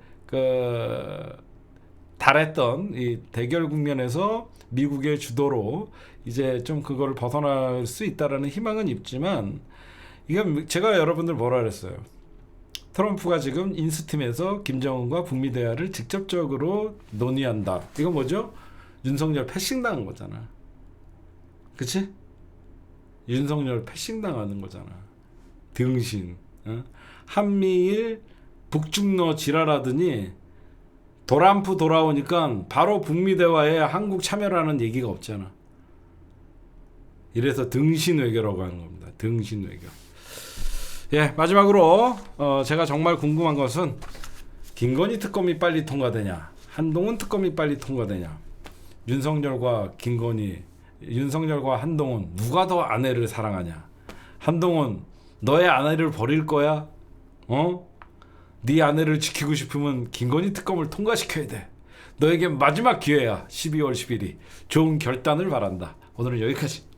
Speaker 1: 달했던 이 대결 국면에서 미국의 주도로 이제 좀 그거를 벗어날 수 있다라는 희망은 있지만 이건 제가 여러분들 뭐라 그랬어요. 트럼프가 지금 인수팀에서 김정은과 북미 대화를 직접적으로 논의한다. 이건 뭐죠? 윤석열 패싱당한 거잖아. 그치? 윤석열 패싱당하는 거잖아. 등신. 한미일 북중러 지랄하더니 도란프 돌아오니까 바로 북미 대화에 한국 참여라는 얘기가 없잖아. 이래서 등신 외교라고 하는 겁니다. 등신 외교. 예, 마지막으로 제가 정말 궁금한 것은 김건희 특검이 빨리 통과되냐, 한동훈 특검이 빨리 통과되냐, 윤석열과 한동훈 누가 더 아내를 사랑하냐? 한동훈 너의 아내를 버릴 거야? 네 아내를 지키고 싶으면 김건희 특검을 통과시켜야 돼. 너에게 마지막 기회야. 12월 10일이. 좋은 결단을 바란다. 오늘은 여기까지.